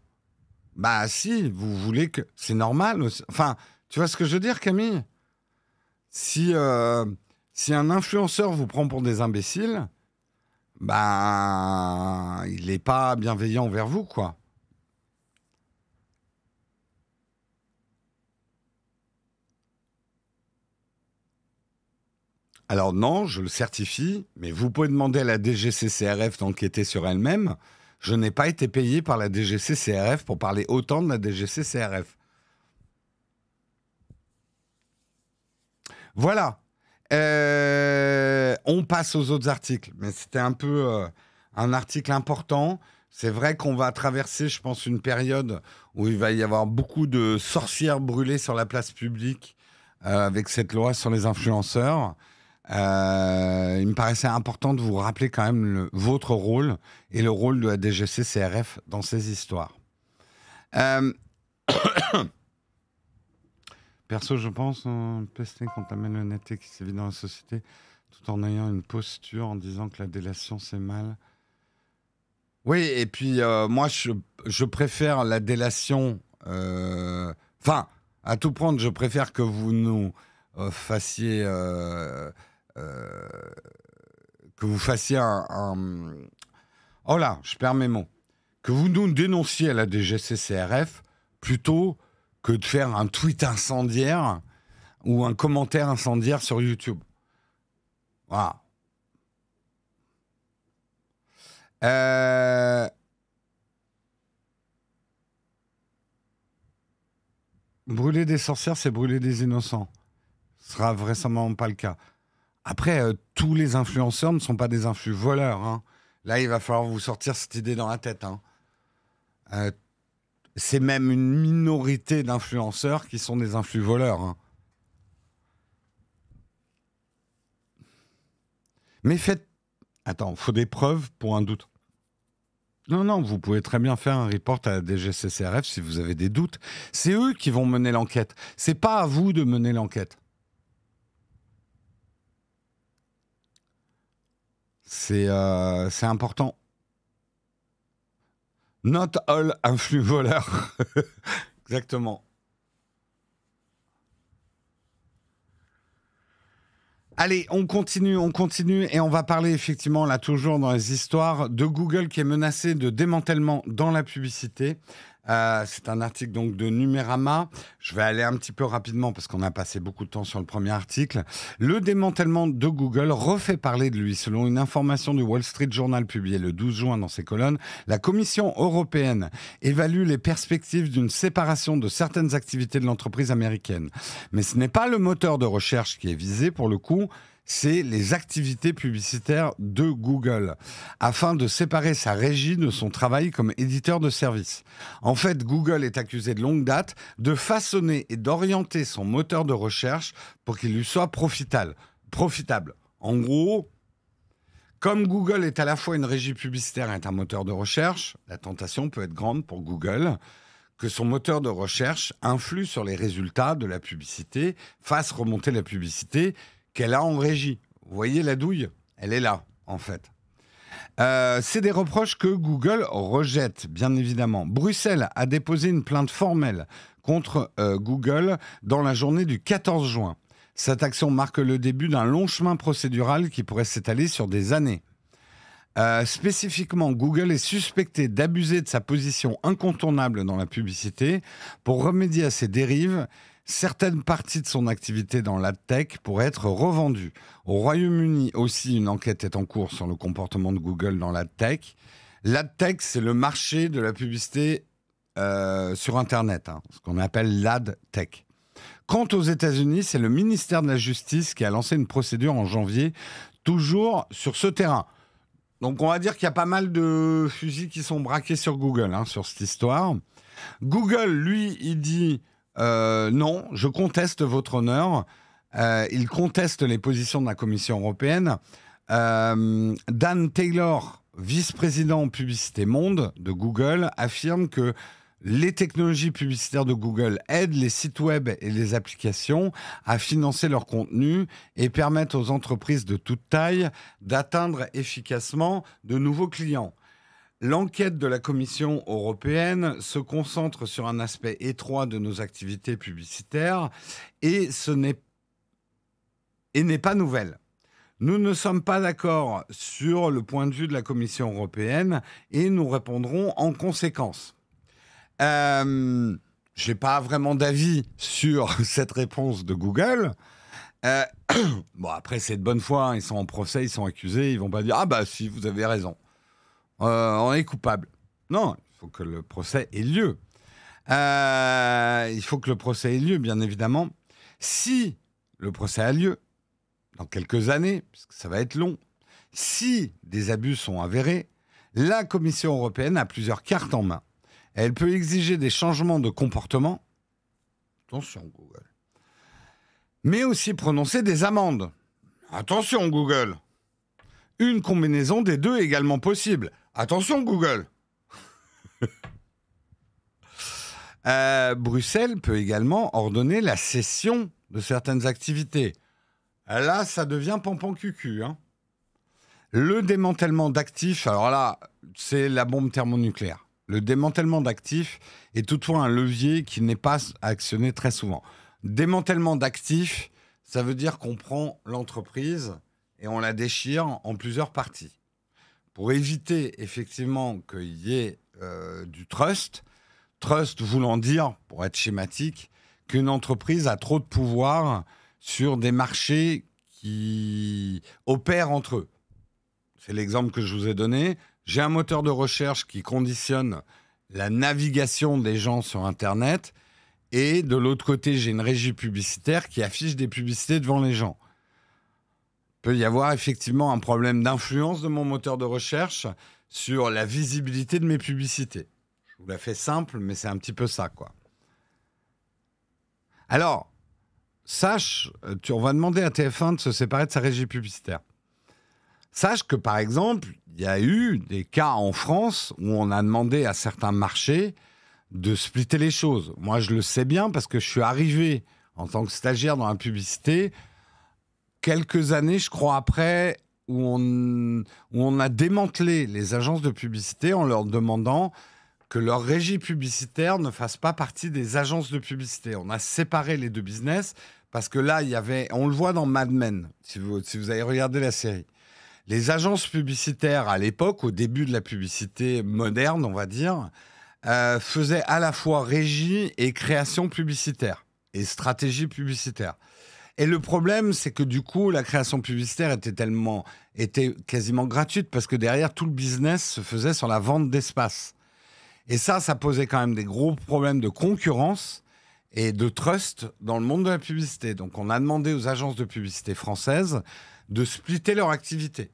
bah si, vous voulez que... C'est normal aussi. Enfin, tu vois ce que je veux dire, Camille? Si un influenceur vous prend pour des imbéciles, bah il n'est pas bienveillant envers vous, quoi. Alors non, je le certifie, mais vous pouvez demander à la DGCCRF d'enquêter sur elle-même. Je n'ai pas été payé par la DGCCRF pour parler autant de la DGCCRF. Voilà. On passe aux autres articles, mais c'était un peu un article important. C'est vrai qu'on va traverser, je pense, une période où il va y avoir beaucoup de sorcières brûlées sur la place publique avec cette loi sur les influenceurs. Il me paraissait important de vous rappeler quand même votre rôle et le rôle de la DGCCRF dans ces histoires. Perso, je pense pester contre la malhonnêteté qui sévit dans la société, tout en ayant une posture en disant que la délation c'est mal. Oui, et puis moi je préfère la délation. Enfin, à tout prendre, je préfère que vous nous fassiez que vous fassiez oh là, je perds mes mots. Que vous nous dénonciez à la DGCCRF plutôt que de faire un tweet incendiaire ou un commentaire incendiaire sur YouTube. Voilà. Brûler des sorcières, c'est brûler des innocents. Ce sera vraisemblablement pas le cas. Après, tous les influenceurs ne sont pas des influx voleurs. Hein. Là, il va falloir vous sortir cette idée dans la tête. Hein. C'est même une minorité d'influenceurs qui sont des influx voleurs. Hein. Mais faites... Attends, faut des preuves pour un doute. Non, vous pouvez très bien faire un report à la DGCCRF si vous avez des doutes. C'est eux qui vont mener l'enquête. C'est pas à vous de mener l'enquête. C'est important. Not all influx voleurs. Exactement. Allez, on continue et on va parler effectivement là toujours dans les histoires de Google qui est menacé de démantèlement dans la publicité. C'est un article donc de Numérama. Je vais aller un petit peu rapidement parce qu'on a passé beaucoup de temps sur le premier article. Le démantèlement de Google refait parler de lui. Selon une information du Wall Street Journal publiée le 12 juin dans ses colonnes, la Commission européenne évalue les perspectives d'une séparation de certaines activités de l'entreprise américaine. Mais ce n'est pas le moteur de recherche qui est visé pour le coup, c'est les activités publicitaires de Google, afin de séparer sa régie de son travail comme éditeur de services. En fait, Google est accusé de longue date de façonner et d'orienter son moteur de recherche pour qu'il lui soit profitable. En gros, comme Google est à la fois une régie publicitaire et un moteur de recherche, la tentation peut être grande pour Google que son moteur de recherche influe sur les résultats de la publicité, fasse remonter la publicité qu'elle a en régie. Vous voyez la douille ? Elle est là, en fait. C'est des reproches que Google rejette, bien évidemment. Bruxelles a déposé une plainte formelle contre Google dans la journée du 14 juin. Cette action marque le début d'un long chemin procédural qui pourrait s'étaler sur des années. Spécifiquement, Google est suspecté d'abuser de sa position incontournable dans la publicité pour remédier à ces dérives. Certaines parties de son activité dans l'adtech pourraient être revendues. Au Royaume-Uni aussi, une enquête est en cours sur le comportement de Google dans l'adtech. L'adtech, c'est le marché de la publicité sur Internet, ce qu'on appelle l'adtech. Quant aux États-Unis, c'est le ministère de la Justice qui a lancé une procédure en janvier, toujours sur ce terrain. Donc on va dire qu'il y a pas mal de fusils qui sont braqués sur Google, sur cette histoire. Google, lui, il dit... non, je conteste votre honneur. Il conteste les positions de la Commission européenne. Dan Taylor, vice-président publicité monde de Google, affirme que les technologies publicitaires de Google aident les sites web et les applications à financer leur contenu et permettent aux entreprises de toute taille d'atteindre efficacement de nouveaux clients. L'enquête de la Commission européenne se concentre sur un aspect étroit de nos activités publicitaires et n'est pas nouvelle. Nous ne sommes pas d'accord sur le point de vue de la Commission européenne et nous répondrons en conséquence. Je n'ai pas vraiment d'avis sur cette réponse de Google. Bon, après, c'est de bonne foi, ils sont en procès, ils sont accusés, ils vont pas dire « Ah bah si, vous avez raison ». On est coupable. Non, il faut que le procès ait lieu. Il faut que le procès ait lieu, bien évidemment. Si le procès a lieu, dans quelques années, parce que ça va être long, si des abus sont avérés, la Commission européenne a plusieurs cartes en main. Elle peut exiger des changements de comportement, attention Google, mais aussi prononcer des amendes. Attention Google. Une combinaison des deux est également possible. Attention Google. Bruxelles peut également ordonner la cession de certaines activités. Là, ça devient pampan-cucu. Le démantèlement d'actifs, alors là, c'est la bombe thermonucléaire. Le démantèlement d'actifs est toutefois un levier qui n'est pas actionné très souvent. Démantèlement d'actifs, ça veut dire qu'on prend l'entreprise et on la déchire en plusieurs parties. Pour éviter effectivement qu'il y ait du trust voulant dire, pour être schématique, qu'une entreprise a trop de pouvoir sur des marchés qui opèrent entre eux. C'est l'exemple que je vous ai donné. J'ai un moteur de recherche qui conditionne la navigation des gens sur Internet et de l'autre côté, j'ai une régie publicitaire qui affiche des publicités devant les gens. Il peut y avoir effectivement un problème d'influence de mon moteur de recherche sur la visibilité de mes publicités. Je vous la fais simple, mais c'est un petit peu ça, quoi. Alors, sache, on va demander à TF1 de se séparer de sa régie publicitaire. Sache que, par exemple, il y a eu des cas en France où on a demandé à certains marchés de splitter les choses. Moi, je le sais bien parce que je suis arrivé en tant que stagiaire dans la publicité quelques années, je crois, après, où on a démantelé les agences de publicité en leur demandant que leur régie publicitaire ne fasse pas partie des agences de publicité. On a séparé les deux business parce que là, il y avait, on le voit dans Mad Men, si vous avez regardé la série. Les agences publicitaires, à l'époque, au début de la publicité moderne, on va dire, faisaient à la fois régie et création publicitaire et stratégie publicitaire. Et le problème, c'est que du coup, la création publicitaire était quasiment gratuite parce que derrière, tout le business se faisait sur la vente d'espace. Et ça posait quand même des gros problèmes de concurrence et de trust dans le monde de la publicité. Donc, on a demandé aux agences de publicité françaises de splitter leur activité.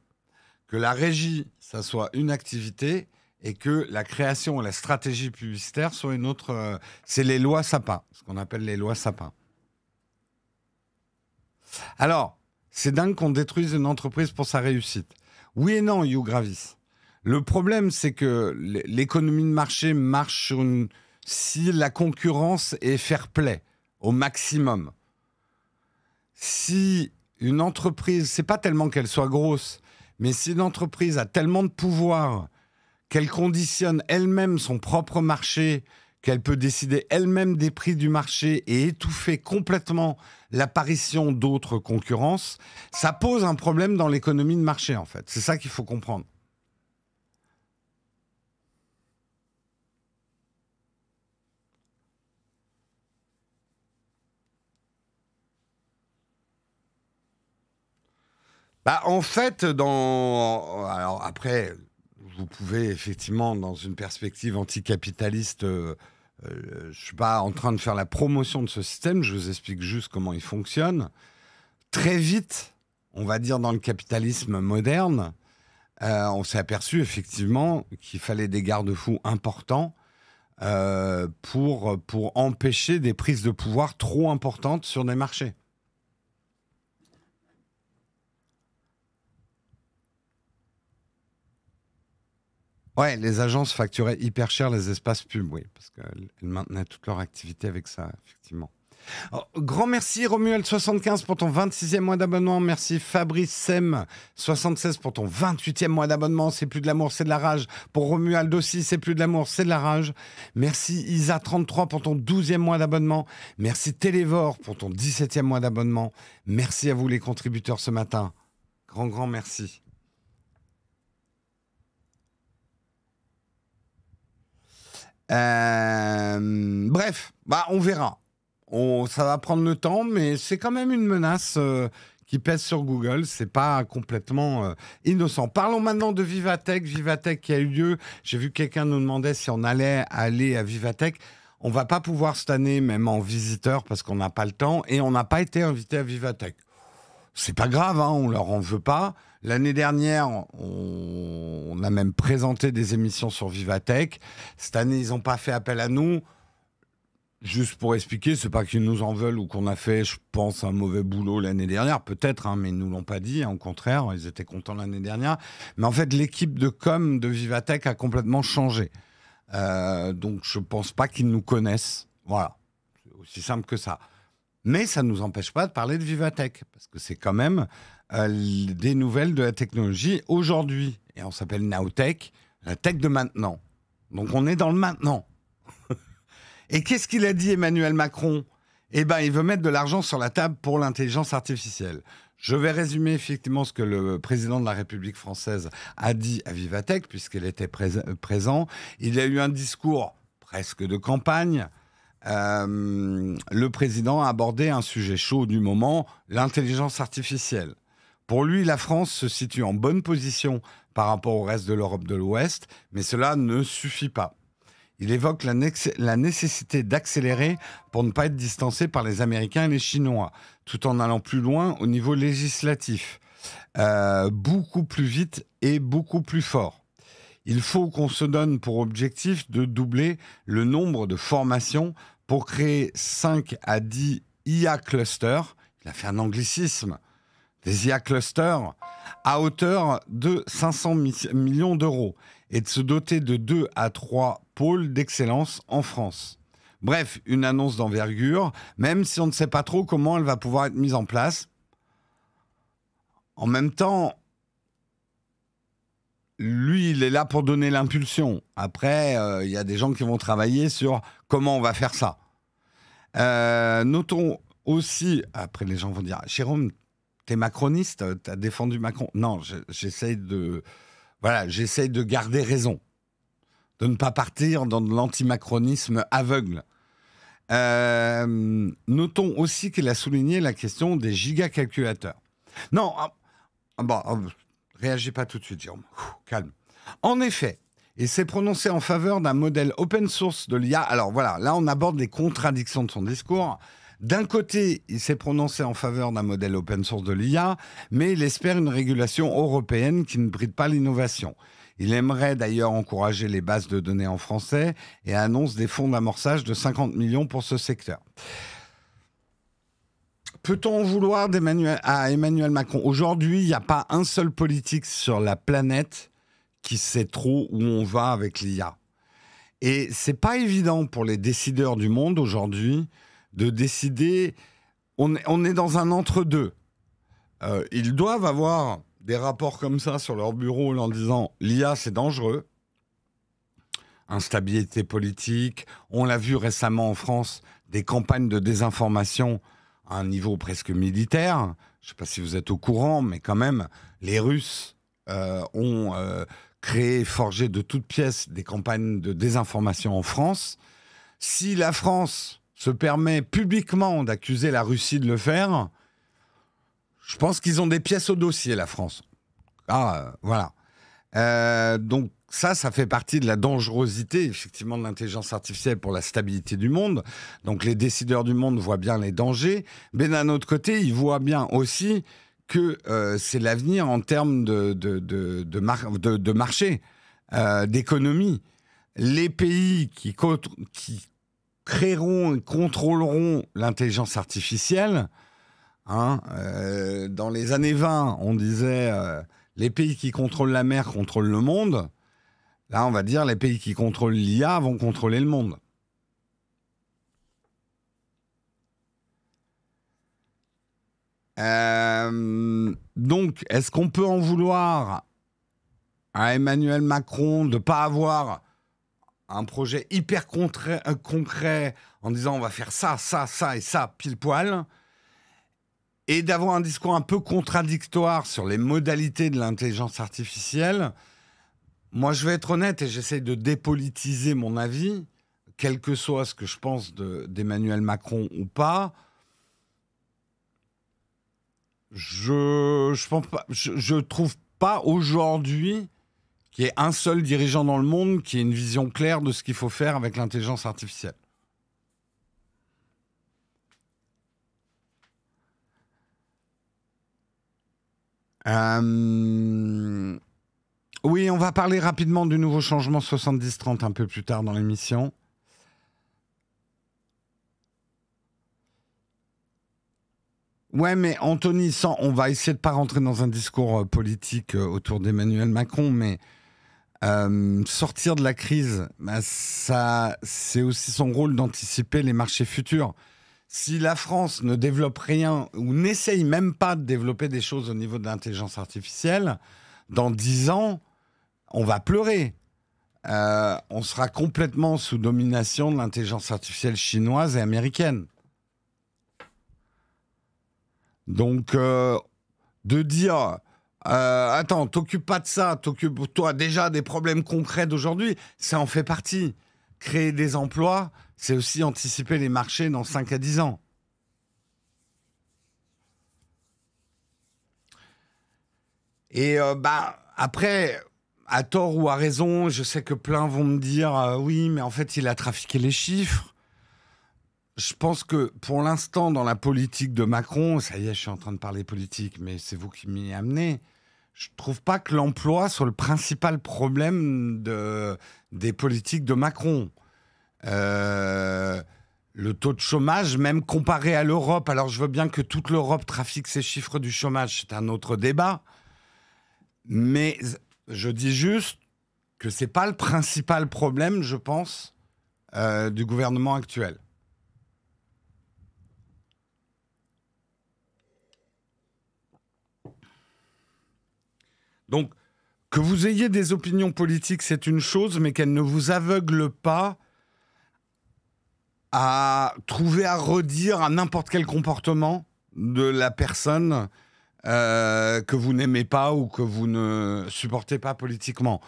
Que la régie, ça soit une activité et que la création et la stratégie publicitaire soient une autre... c'est les lois Sapin, ce qu'on appelle les lois Sapin. Alors, c'est dingue qu'on détruise une entreprise pour sa réussite. Oui et non, Hugh Gravis. Le problème, c'est que l'économie de marché marche sur si la concurrence est fair play au maximum. Si une entreprise, c'est pas tellement qu'elle soit grosse, mais si une entreprise a tellement de pouvoir qu'elle conditionne elle-même son propre marché, qu'elle peut décider elle-même des prix du marché et étouffer complètement l'apparition d'autres concurrences, ça pose un problème dans l'économie de marché, en fait. C'est ça qu'il faut comprendre. En fait, alors après, vous pouvez effectivement, dans une perspective anticapitaliste, je ne suis pas en train de faire la promotion de ce système, je vous explique juste comment il fonctionne. Très vite, on va dire dans le capitalisme moderne, on s'est aperçu effectivement qu'il fallait des garde-fous importants pour empêcher des prises de pouvoir trop importantes sur des marchés. Ouais, les agences facturaient hyper cher les espaces pubs, oui, parce qu'elles maintenaient toute leur activité avec ça, effectivement. Alors, grand merci Romuald75 pour ton 26e mois d'abonnement. Merci Fabrice Sem76 pour ton 28e mois d'abonnement. C'est plus de l'amour, c'est de la rage. Pour Romuald aussi, c'est plus de l'amour, c'est de la rage. Merci Isa33 pour ton 12e mois d'abonnement. Merci Télévore pour ton 17e mois d'abonnement. Merci à vous les contributeurs ce matin. Grand merci. Bref, on verra. Ça va prendre le temps, mais c'est quand même une menace qui pèse sur Google. C'est pas complètement innocent. Parlons maintenant de Vivatech. Vivatech qui a eu lieu. J'ai vu que quelqu'un nous demandait si on allait aller à Vivatech. On va pas pouvoir cette année, même en visiteur, parce qu'on n'a pas le temps et on n'a pas été invité à Vivatech. C'est pas grave, hein, on leur en veut pas. L'année dernière, on a même présenté des émissions sur Vivatech. Cette année, ils n'ont pas fait appel à nous. Juste pour expliquer, c'est pas qu'ils nous en veulent ou qu'on a fait, je pense, un mauvais boulot l'année dernière. Peut-être, hein, mais ils nous l'ont pas dit. Hein, au contraire, ils étaient contents l'année dernière. Mais en fait, l'équipe de com de Vivatech a complètement changé. Donc, je pense pas qu'ils nous connaissent. Voilà. C'est aussi simple que ça. Mais ça ne nous empêche pas de parler de Vivatech, parce que c'est quand même des nouvelles de la technologie aujourd'hui. Et on s'appelle Nowtech, la tech de maintenant. Donc on est dans le maintenant. Et qu'est-ce qu'il a dit Emmanuel Macron ? Il veut mettre de l'argent sur la table pour l'intelligence artificielle. Je vais résumer effectivement ce que le président de la République française a dit à Vivatech, puisqu'il était présent. Il a eu un discours presque de campagne. Le président a abordé un sujet chaud du moment, l'intelligence artificielle. Pour lui, la France se situe en bonne position par rapport au reste de l'Europe de l'Ouest, mais cela ne suffit pas. Il évoque la nécessité d'accélérer pour ne pas être distancé par les Américains et les Chinois, tout en allant plus loin au niveau législatif, beaucoup plus vite et beaucoup plus fort. Il faut qu'on se donne pour objectif de doubler le nombre de formations pour créer 5 à 10 IA clusters. Il a fait un anglicisme. Des IA clusters à hauteur de 500 millions d'euros et de se doter de 2 à 3 pôles d'excellence en France. Bref, une annonce d'envergure, même si on ne sait pas trop comment elle va pouvoir être mise en place. En même temps, lui, il est là pour donner l'impulsion. Après, il y a des gens qui vont travailler sur comment on va faire ça. Notons aussi, après les gens vont dire, Jérôme, t'es macroniste, t'as défendu Macron. Non, j'essaye de garder raison, de ne pas partir dans de l'antimacronisme aveugle. Notons aussi qu'il a souligné la question des gigacalculateurs. Non, réagis pas tout de suite, Jérôme. Calme. En effet, il s'est prononcé en faveur d'un modèle open source de l'IA. Alors voilà, là on aborde les contradictions de son discours. D'un côté, il s'est prononcé en faveur d'un modèle open source de l'IA, mais il espère une régulation européenne qui ne bride pas l'innovation. Il aimerait d'ailleurs encourager les bases de données en français et annonce des fonds d'amorçage de 50 millions pour ce secteur. Peut-on en vouloir à Emmanuel Macron ? Aujourd'hui, il n'y a pas un seul politique sur la planète qui sait trop où on va avec l'IA. Et c'est pas évident pour les décideurs du monde aujourd'hui de décider. On est dans un entre-deux. Ils doivent avoir des rapports comme ça sur leur bureau en disant l'IA c'est dangereux, instabilité politique. On l'a vu récemment en France, des campagnes de désinformation à un niveau presque militaire. Je ne sais pas si vous êtes au courant, mais quand même, les Russes ont créé, forgé de toutes pièces des campagnes de désinformation en France. Si la France se permet publiquement d'accuser la Russie de le faire, je pense qu'ils ont des pièces au dossier, la France. Voilà. Donc ça fait partie de la dangerosité, effectivement, de l'intelligence artificielle pour la stabilité du monde. Donc les décideurs du monde voient bien les dangers, mais d'un autre côté, ils voient bien aussi que c'est l'avenir en termes de marché, d'économie. Les pays qui créeront et contrôleront l'intelligence artificielle, dans les années 20, on disait les pays qui contrôlent la mer contrôlent le monde. Là, on va dire les pays qui contrôlent l'IA vont contrôler le monde. Donc, est-ce qu'on peut en vouloir à Emmanuel Macron de ne pas avoir un projet hyper concret en disant on va faire ça, ça, ça et ça, pile poil, et d'avoir un discours un peu contradictoire sur les modalités de l'intelligence artificielle? Moi, je vais être honnête et j'essaye de dépolitiser mon avis, quel que soit ce que je pense d'Emmanuel Macron ou pas. Je trouve pas aujourd'hui qu'il y ait un seul dirigeant dans le monde qui ait une vision claire de ce qu'il faut faire avec l'intelligence artificielle. Oui, on va parler rapidement du nouveau changement 70-30 un peu plus tard dans l'émission. Ouais, mais Anthony, on va essayer de ne pas rentrer dans un discours politique autour d'Emmanuel Macron, mais sortir de la crise, c'est aussi son rôle d'anticiper les marchés futurs. Si la France ne développe rien ou n'essaye même pas de développer des choses au niveau de l'intelligence artificielle, dans 10 ans, on va pleurer. On sera complètement sous domination de l'intelligence artificielle chinoise et américaine. Donc, de dire, attends, t'occupes pas de ça, t'occupes-toi déjà des problèmes concrets d'aujourd'hui, ça en fait partie. Créer des emplois, c'est aussi anticiper les marchés dans 5 à 10 ans. Et après, à tort ou à raison, je sais que plein vont me dire oui, mais en fait, il a trafiqué les chiffres. Je pense que pour l'instant, dans la politique de Macron, ça y est, je suis en train de parler politique, mais c'est vous qui m'y amenez. je trouve pas que l'emploi soit le principal problème des politiques de Macron. Le taux de chômage, même comparé à l'Europe, alors je veux bien que toute l'Europe trafique ces chiffres du chômage, c'est un autre débat, mais je dis juste que c'est pas le principal problème, je pense, du gouvernement actuel. Donc, que vous ayez des opinions politiques, c'est une chose, mais qu'elles ne vous aveuglent pas à trouver à redire à n'importe quel comportement de la personne que vous n'aimez pas ou que vous ne supportez pas politiquement.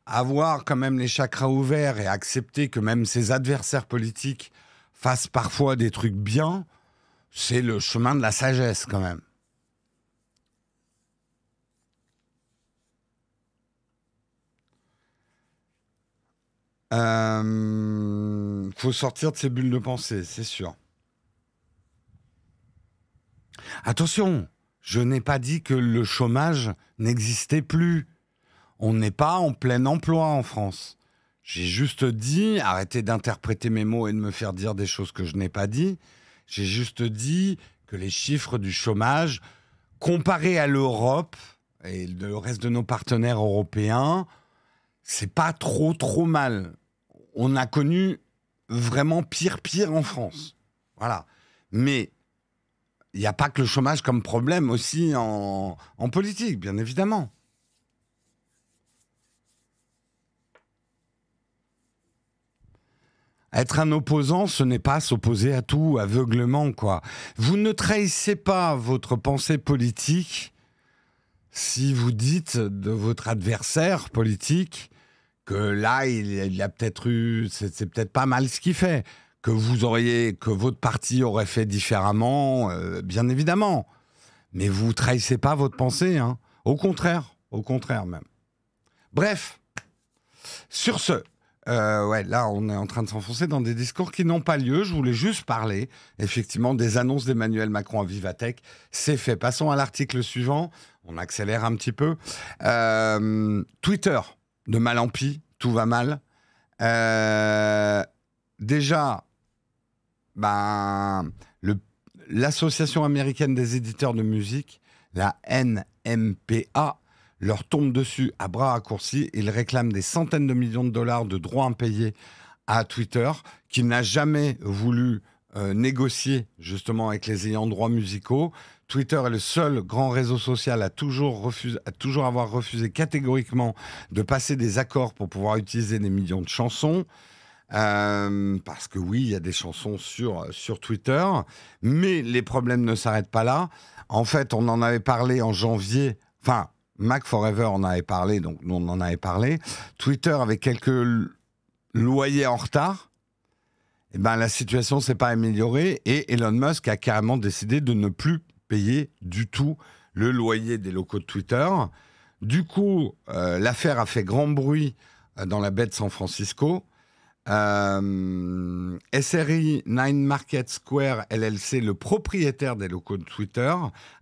Avoir quand même les chakras ouverts et accepter que même ses adversaires politiques fassent parfois des trucs bien, c'est le chemin de la sagesse quand même. Faut sortir de ces bulles de pensée, c'est sûr. Attention, je n'ai pas dit que le chômage n'existait plus. On n'est pas en plein emploi en France. J'ai juste dit, arrêtez d'interpréter mes mots et de me faire dire des choses que je n'ai pas dit. J'ai juste dit que les chiffres du chômage, comparés à l'Europe et le reste de nos partenaires européens, c'est pas trop mal. On a connu vraiment pire en France. Voilà. Mais il n'y a pas que le chômage comme problème aussi en politique, bien évidemment. Être un opposant, ce n'est pas s'opposer à tout aveuglement, quoi. Vous ne trahissez pas votre pensée politique si vous dites de votre adversaire politique que là, il a peut-être eu, c'est peut-être pas mal ce qu'il fait, que votre parti aurait fait différemment, bien évidemment. Mais vous trahissez pas votre pensée, hein. Au contraire même. Bref, sur ce, ouais, là, on est en train de s'enfoncer dans des discours qui n'ont pas lieu. Je voulais juste parler, effectivement, des annonces d'Emmanuel Macron à Vivatech. C'est fait. Passons à l'article suivant. On accélère un petit peu. Twitter, de mal en pis, tout va mal. Déjà, l'association américaine des éditeurs de musique, la NMPA, leur tombe dessus à bras raccourcis. Ils réclament des centaines de millions de dollars de droits impayés à Twitter, qui n'a jamais voulu négocier justement avec les ayants droits musicaux. Twitter est le seul grand réseau social à toujours avoir refusé catégoriquement de passer des accords pour pouvoir utiliser des millions de chansons. Parce que oui, il y a des chansons sur Twitter, mais les problèmes ne s'arrêtent pas là. En fait, on en avait parlé en janvier, enfin, Mac Forever en avait parlé, donc nous on en avait parlé. Twitter avait quelques loyers en retard. Eh ben, la situation ne s'est pas améliorée et Elon Musk a carrément décidé de ne plus payer du tout le loyer des locaux de Twitter. Du coup, l'affaire a fait grand bruit dans la baie de San Francisco. SRI 9 Market Square LLC, le propriétaire des locaux de Twitter,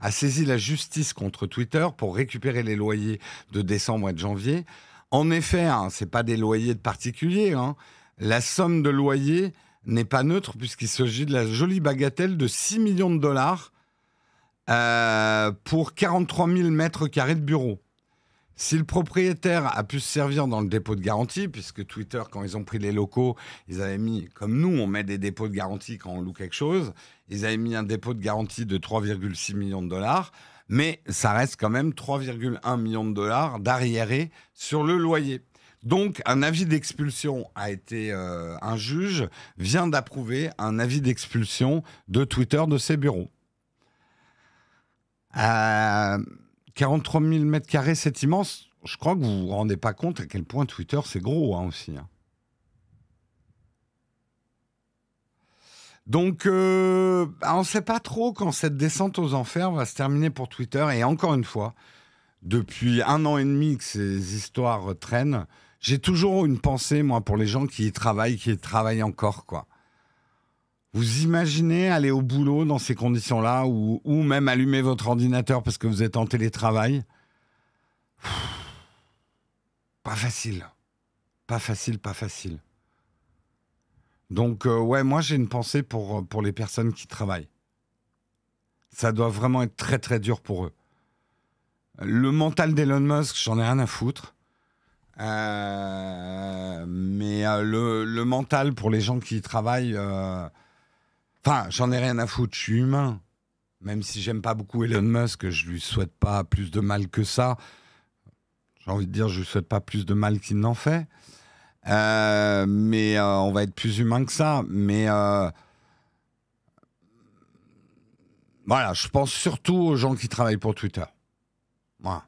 a saisi la justice contre Twitter pour récupérer les loyers de décembre et de janvier. En effet, hein, ce n'est pas des loyers de particuliers. Hein. La somme de loyer n'est pas neutre puisqu'il s'agit de la jolie bagatelle de 6 millions de dollars pour 43 000 mètres carrés de bureaux. Si le propriétaire a pu se servir dans le dépôt de garantie, puisque Twitter, quand ils ont pris les locaux, ils avaient mis, comme nous, on met des dépôts de garantie quand on loue quelque chose, ils avaient mis un dépôt de garantie de 3,6 millions de dollars, mais ça reste quand même 3,1 millions de dollars d'arriérés sur le loyer. Donc, un avis d'expulsion a été... un juge vient d'approuver un avis d'expulsion de Twitter de ses bureaux. 43 000 mètres carrés, c'est immense. Je crois que vous vous rendez pas compte à quel point Twitter, c'est gros hein, aussi. Hein. Donc, on ne sait pas trop quand cette descente aux enfers va se terminer pour Twitter. Et encore une fois, depuis 1 an et demi que ces histoires traînent, j'ai toujours une pensée, moi, pour les gens qui y travaillent encore, quoi. Vous imaginez aller au boulot dans ces conditions-là ou même allumer votre ordinateur parce que vous êtes en télétravail? Pas facile. Pas facile, pas facile. Donc, ouais, moi, j'ai une pensée pour les personnes qui travaillent. Ça doit vraiment être très, très dur pour eux. Le mental d'Elon Musk, j'en ai rien à foutre. Mais le mental pour les gens qui y travaillent... Enfin, j'en ai rien à foutre, je suis humain. Même si j'aime pas beaucoup Elon Musk, je lui souhaite pas plus de mal que ça. J'ai envie de dire, je lui souhaite pas plus de mal qu'il n'en fait. Mais on va être plus humain que ça. Mais voilà, je pense surtout aux gens qui travaillent pour Twitter. Voilà.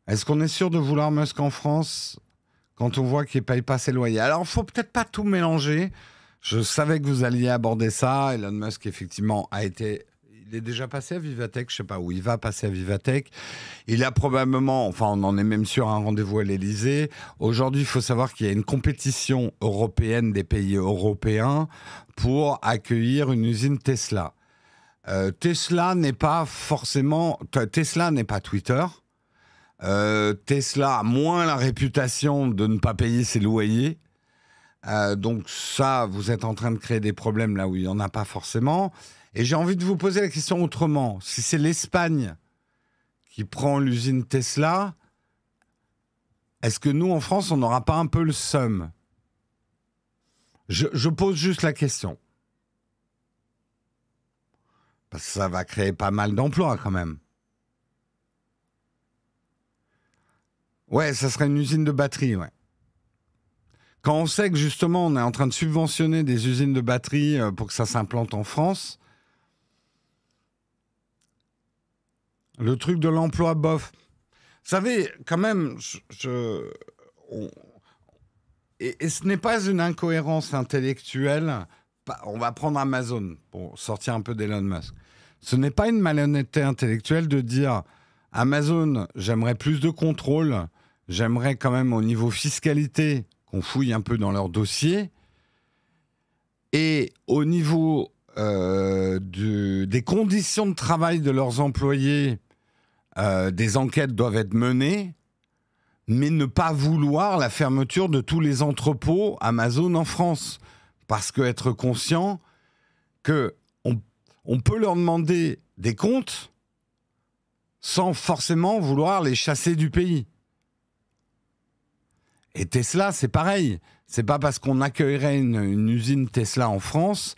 Est-ce qu'on est sûr de vouloir Musk en France quand on voit qu'il ne paye pas ses loyers? Alors, il ne faut peut-être pas tout mélanger. Je savais que vous alliez aborder ça. Elon Musk, effectivement, il est déjà passé à Vivatech, je ne sais pas où il va passer à Vivatech. Il a probablement, enfin, on en est même sûr, un rendez-vous à l'Élysée. Aujourd'hui, il faut savoir qu'il y a une compétition européenne des pays européens pour accueillir une usine Tesla. Tesla n'est pas Twitter. Tesla a moins la réputation de ne pas payer ses loyers. Donc ça, vous êtes en train de créer des problèmes là où il n'y en a pas forcément. Et j'ai envie de vous poser la question autrement. Si c'est l'Espagne qui prend l'usine Tesla, est-ce que nous, en France, on n'aura pas un peu le seum? Je pose juste la question. Parce que ça va créer pas mal d'emplois quand même. Ouais, ça serait une usine de batterie, ouais. Quand on sait que justement on est en train de subventionner des usines de batterie pour que ça s'implante en France, le truc de l'emploi, bof. Vous savez, quand même, et ce n'est pas une incohérence intellectuelle. On va prendre Amazon pour sortir un peu d'Elon Musk. Ce n'est pas une malhonnêteté intellectuelle de dire Amazon, j'aimerais plus de contrôle, j'aimerais quand même au niveau fiscalité qu'on fouille un peu dans leur dossier, et au niveau des conditions de travail de leurs employés, des enquêtes doivent être menées, mais ne pas vouloir la fermeture de tous les entrepôts Amazon en France. Parce qu'être conscient qu'on peut leur demander des comptes sans forcément vouloir les chasser du pays. Et Tesla, c'est pareil. C'est pas parce qu'on accueillerait une usine Tesla en France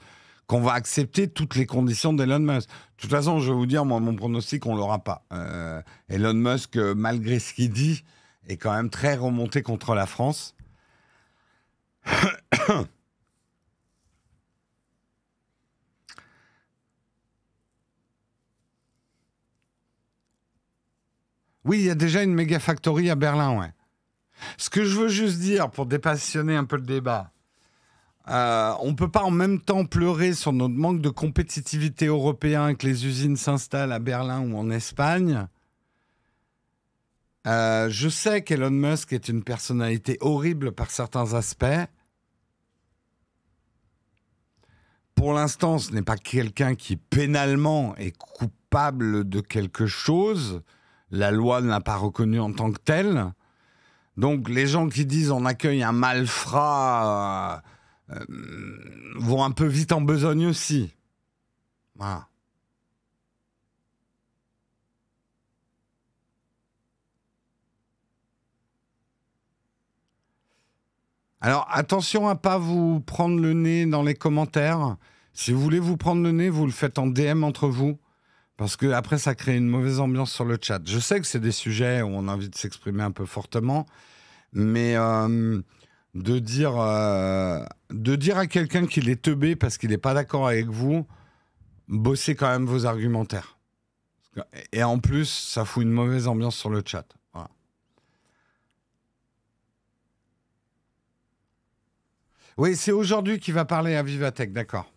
qu'on va accepter toutes les conditions d'Elon Musk. De toute façon, je vais vous dire, moi, mon pronostic, on l'aura pas. Elon Musk, malgré ce qu'il dit, est quand même très remonté contre la France. Oui, il y a déjà une méga factory à Berlin, ouais. Ce que je veux juste dire, pour dépassionner un peu le débat, on ne peut pas en même temps pleurer sur notre manque de compétitivité européen que les usines s'installent à Berlin ou en Espagne. Je sais qu'Elon Musk est une personnalité horrible par certains aspects. Pour l'instant, ce n'est pas quelqu'un qui pénalement est coupable de quelque chose. La loi ne l'a pas reconnu en tant que tel. Donc les gens qui disent on accueille un malfrat vont un peu vite en besogne aussi. Voilà. Alors attention à pas vous prendre le nez dans les commentaires. Si vous voulez vous prendre le nez, vous le faites en DM entre vous. Parce que après, ça crée une mauvaise ambiance sur le chat. Je sais que c'est des sujets où on a envie de s'exprimer un peu fortement, mais de dire à quelqu'un qu'il est teubé parce qu'il n'est pas d'accord avec vous, bossez quand même vos argumentaires. Et en plus, ça fout une mauvaise ambiance sur le chat. Voilà. Oui, c'est aujourd'hui qu'il va parler à Vivatech, d'accord.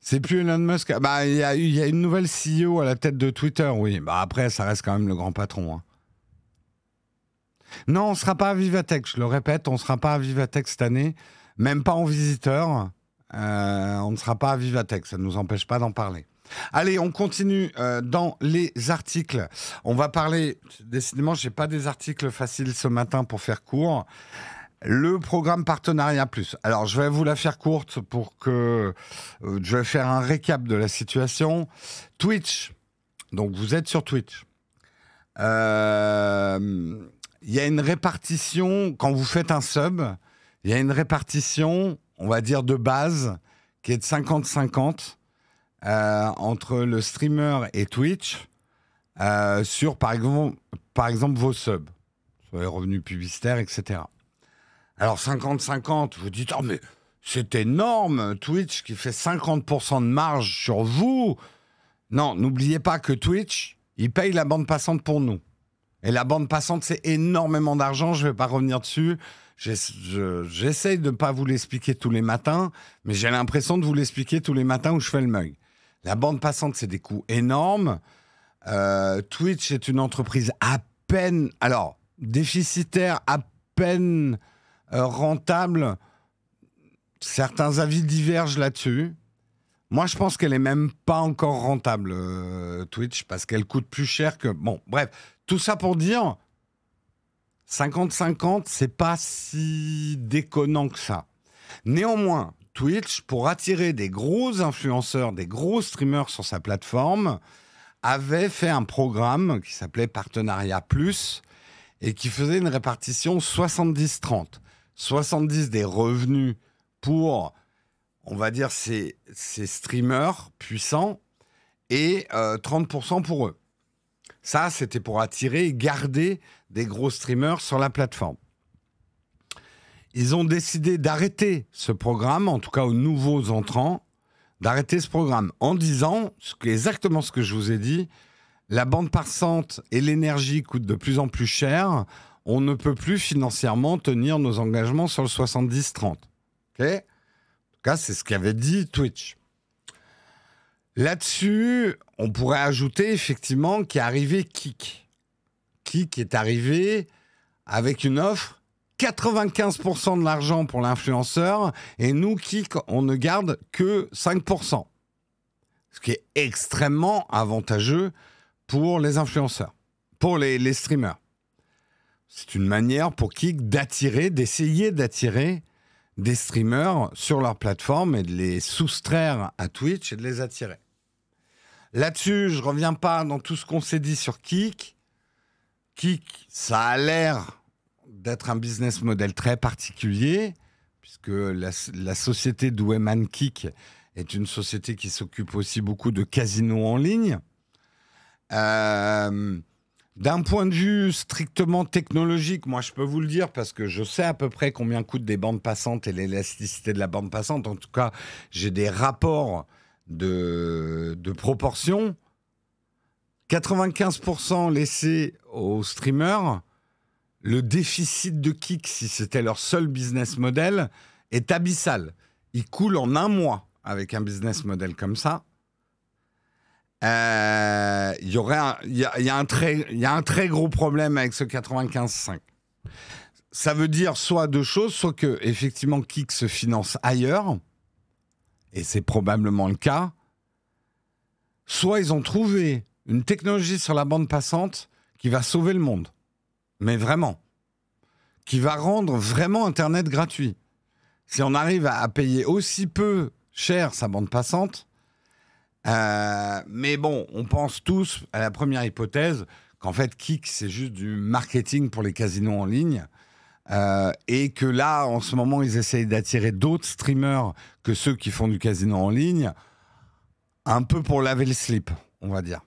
C'est plus Elon Musk. Bah, il y a une nouvelle CEO à la tête de Twitter, oui. Bah, après, ça reste quand même le grand patron. Hein. Non, on ne sera pas à Vivatech, je le répète, on ne sera pas à Vivatech cette année, même pas en visiteur. On ne sera pas à Vivatech, ça ne nous empêche pas d'en parler. Allez, on continue dans les articles. On va parler, décidément, je n'ai pas des articles faciles ce matin pour faire court. Le programme Partenariat Plus. Alors, je vais vous la faire courte pour que je vais faire un récap de la situation. Twitch, donc vous êtes sur Twitch. Il y a une répartition, quand vous faites un sub, il y a une répartition, on va dire de base, qui est de 50-50 entre le streamer et Twitch sur, par exemple, vos subs, sur les revenus publicitaires, etc. Alors 50-50, vous dites, oh mais c'est énorme, Twitch qui fait 50% de marge sur vous. Non, n'oubliez pas que Twitch, il paye la bande passante pour nous. Et la bande passante, c'est énormément d'argent, je ne vais pas revenir dessus. J'essaye de ne pas vous l'expliquer tous les matins, mais j'ai l'impression de vous l'expliquer tous les matins où je fais le mug. La bande passante, c'est des coûts énormes. Twitch est une entreprise à peine, alors déficitaire, à peine rentable. Certains avis divergent là-dessus. Moi, je pense qu'elle n'est même pas encore rentable, Twitch, parce qu'elle coûte plus cher que... Bon, bref, tout ça pour dire, 50-50, c'est pas si déconnant que ça. Néanmoins, Twitch, pour attirer des gros influenceurs, des gros streamers sur sa plateforme, avait fait un programme qui s'appelait Partenariat Plus et qui faisait une répartition 70-30. 70 des revenus pour, on va dire, ces streamers puissants et 30% pour eux. Ça, c'était pour attirer et garder des gros streamers sur la plateforme. Ils ont décidé d'arrêter ce programme, en tout cas aux nouveaux entrants, d'arrêter ce programme en disant exactement ce que je vous ai dit, la bande passante et l'énergie coûtent de plus en plus cher, on ne peut plus financièrement tenir nos engagements sur le 70-30. Okay ? En tout cas, c'est ce qu'avait dit Twitch. Là-dessus, on pourrait ajouter effectivement qu'est arrivé Kick. Kick est arrivé avec une offre 95% de l'argent pour l'influenceur et nous, Kick, on ne garde que 5%. Ce qui est extrêmement avantageux pour les influenceurs, pour les streamers. C'est une manière pour Kick d'essayer d'attirer des streamers sur leur plateforme et de les soustraire à Twitch et de les attirer. Là-dessus, je ne reviens pas dans tout ce qu'on s'est dit sur Kick. Kick, ça a l'air d'être un business model très particulier, puisque la société d'Oueman Kick est une société qui s'occupe aussi beaucoup de casinos en ligne. D'un point de vue strictement technologique, moi je peux vous le dire parce que je sais à peu près combien coûtent des bandes passantes et l'élasticité de la bande passante. En tout cas, j'ai des rapports de proportion. 95% laissés aux streamers. Le déficit de Kick, si c'était leur seul business model, est abyssal. Il coule en un mois avec un business model comme ça. Il y a un très gros problème avec ce 95,5. Ça veut dire soit deux choses, soit que effectivement Kick se finance ailleurs, et c'est probablement le cas, soit ils ont trouvé une technologie sur la bande passante qui va sauver le monde. Mais vraiment. Qui va rendre vraiment Internet gratuit. Si on arrive à payer aussi peu cher sa bande passante, mais bon, on pense tous à la première hypothèse qu'en fait Kick c'est juste du marketing pour les casinos en ligne et que là en ce moment ils essayent d'attirer d'autres streamers que ceux qui font du casino en ligne, un peu pour laver le slip, on va dire.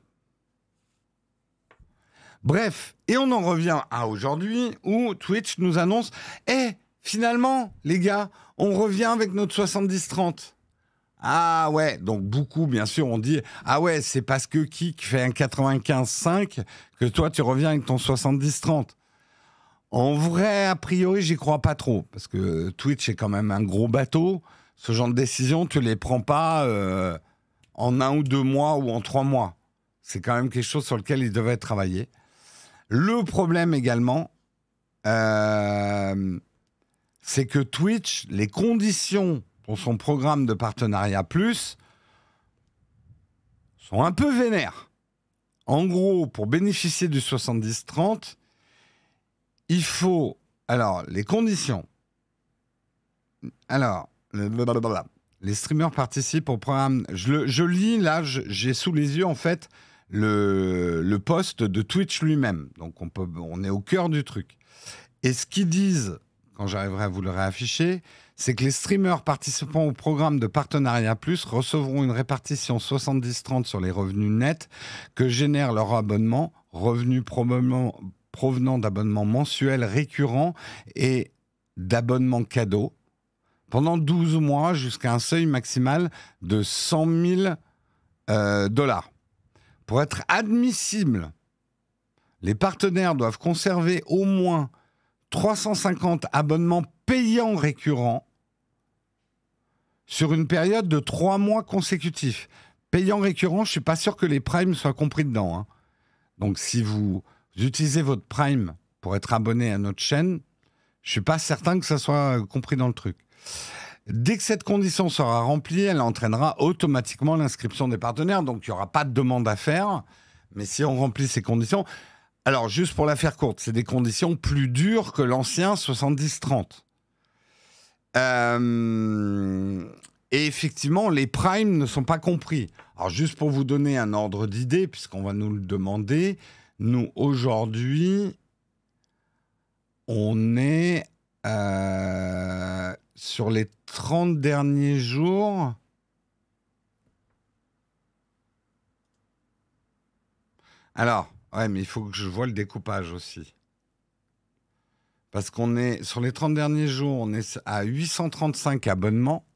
Bref, et on en revient à aujourd'hui où Twitch nous annonce finalement les gars, on revient avec notre 70-30. Ah ouais, donc beaucoup, bien sûr, on dit « Ah ouais, c'est parce que Kick fait un 95,5 que toi, tu reviens avec ton 70-30 ». En vrai, a priori, j'y crois pas trop, parce que Twitch est quand même un gros bateau. Ce genre de décision, tu les prends pas en 1 ou 2 mois ou en 3 mois. C'est quand même quelque chose sur lequel ils devaient travailler. Le problème également, c'est que Twitch, les conditions pour son programme de partenariat plus sont un peu vénères. En gros, pour bénéficier du 70-30, il faut... Alors, les conditions. Alors, les streamers participent au programme... Je lis, là, j'ai sous les yeux, en fait, le post de Twitch lui-même. Donc, on est au cœur du truc. Et ce qu'ils disent, quand j'arriverai à vous le réafficher, c'est que les streamers participant au programme de Partenariat Plus recevront une répartition 70-30 sur les revenus nets que génère leur abonnement, revenus provenant d'abonnements mensuels récurrents et d'abonnements cadeaux, pendant 12 mois jusqu'à un seuil maximal de 100 000 dollars. Pour être admissible, les partenaires doivent conserver au moins 350 abonnements payants récurrents sur une période de 3 mois consécutifs. Payants récurrents, je ne suis pas sûr que les primes soient compris dedans. Hein. Donc, si vous utilisez votre prime pour être abonné à notre chaîne, je ne suis pas certain que ça soit compris dans le truc. Dès que cette condition sera remplie, elle entraînera automatiquement l'inscription des partenaires. Donc, il n'y aura pas de demande à faire. Mais si on remplit ces conditions... Alors, juste pour la faire courte, c'est des conditions plus dures que l'ancien 70-30. Et effectivement, les primes ne sont pas compris. Alors, juste pour vous donner un ordre d'idée, puisqu'on va nous le demander, nous, aujourd'hui, on est sur les 30 derniers jours... Alors... Ouais, mais il faut que je vois le découpage aussi. Parce qu'on est, sur les 30 derniers jours, on est à 835 abonnements.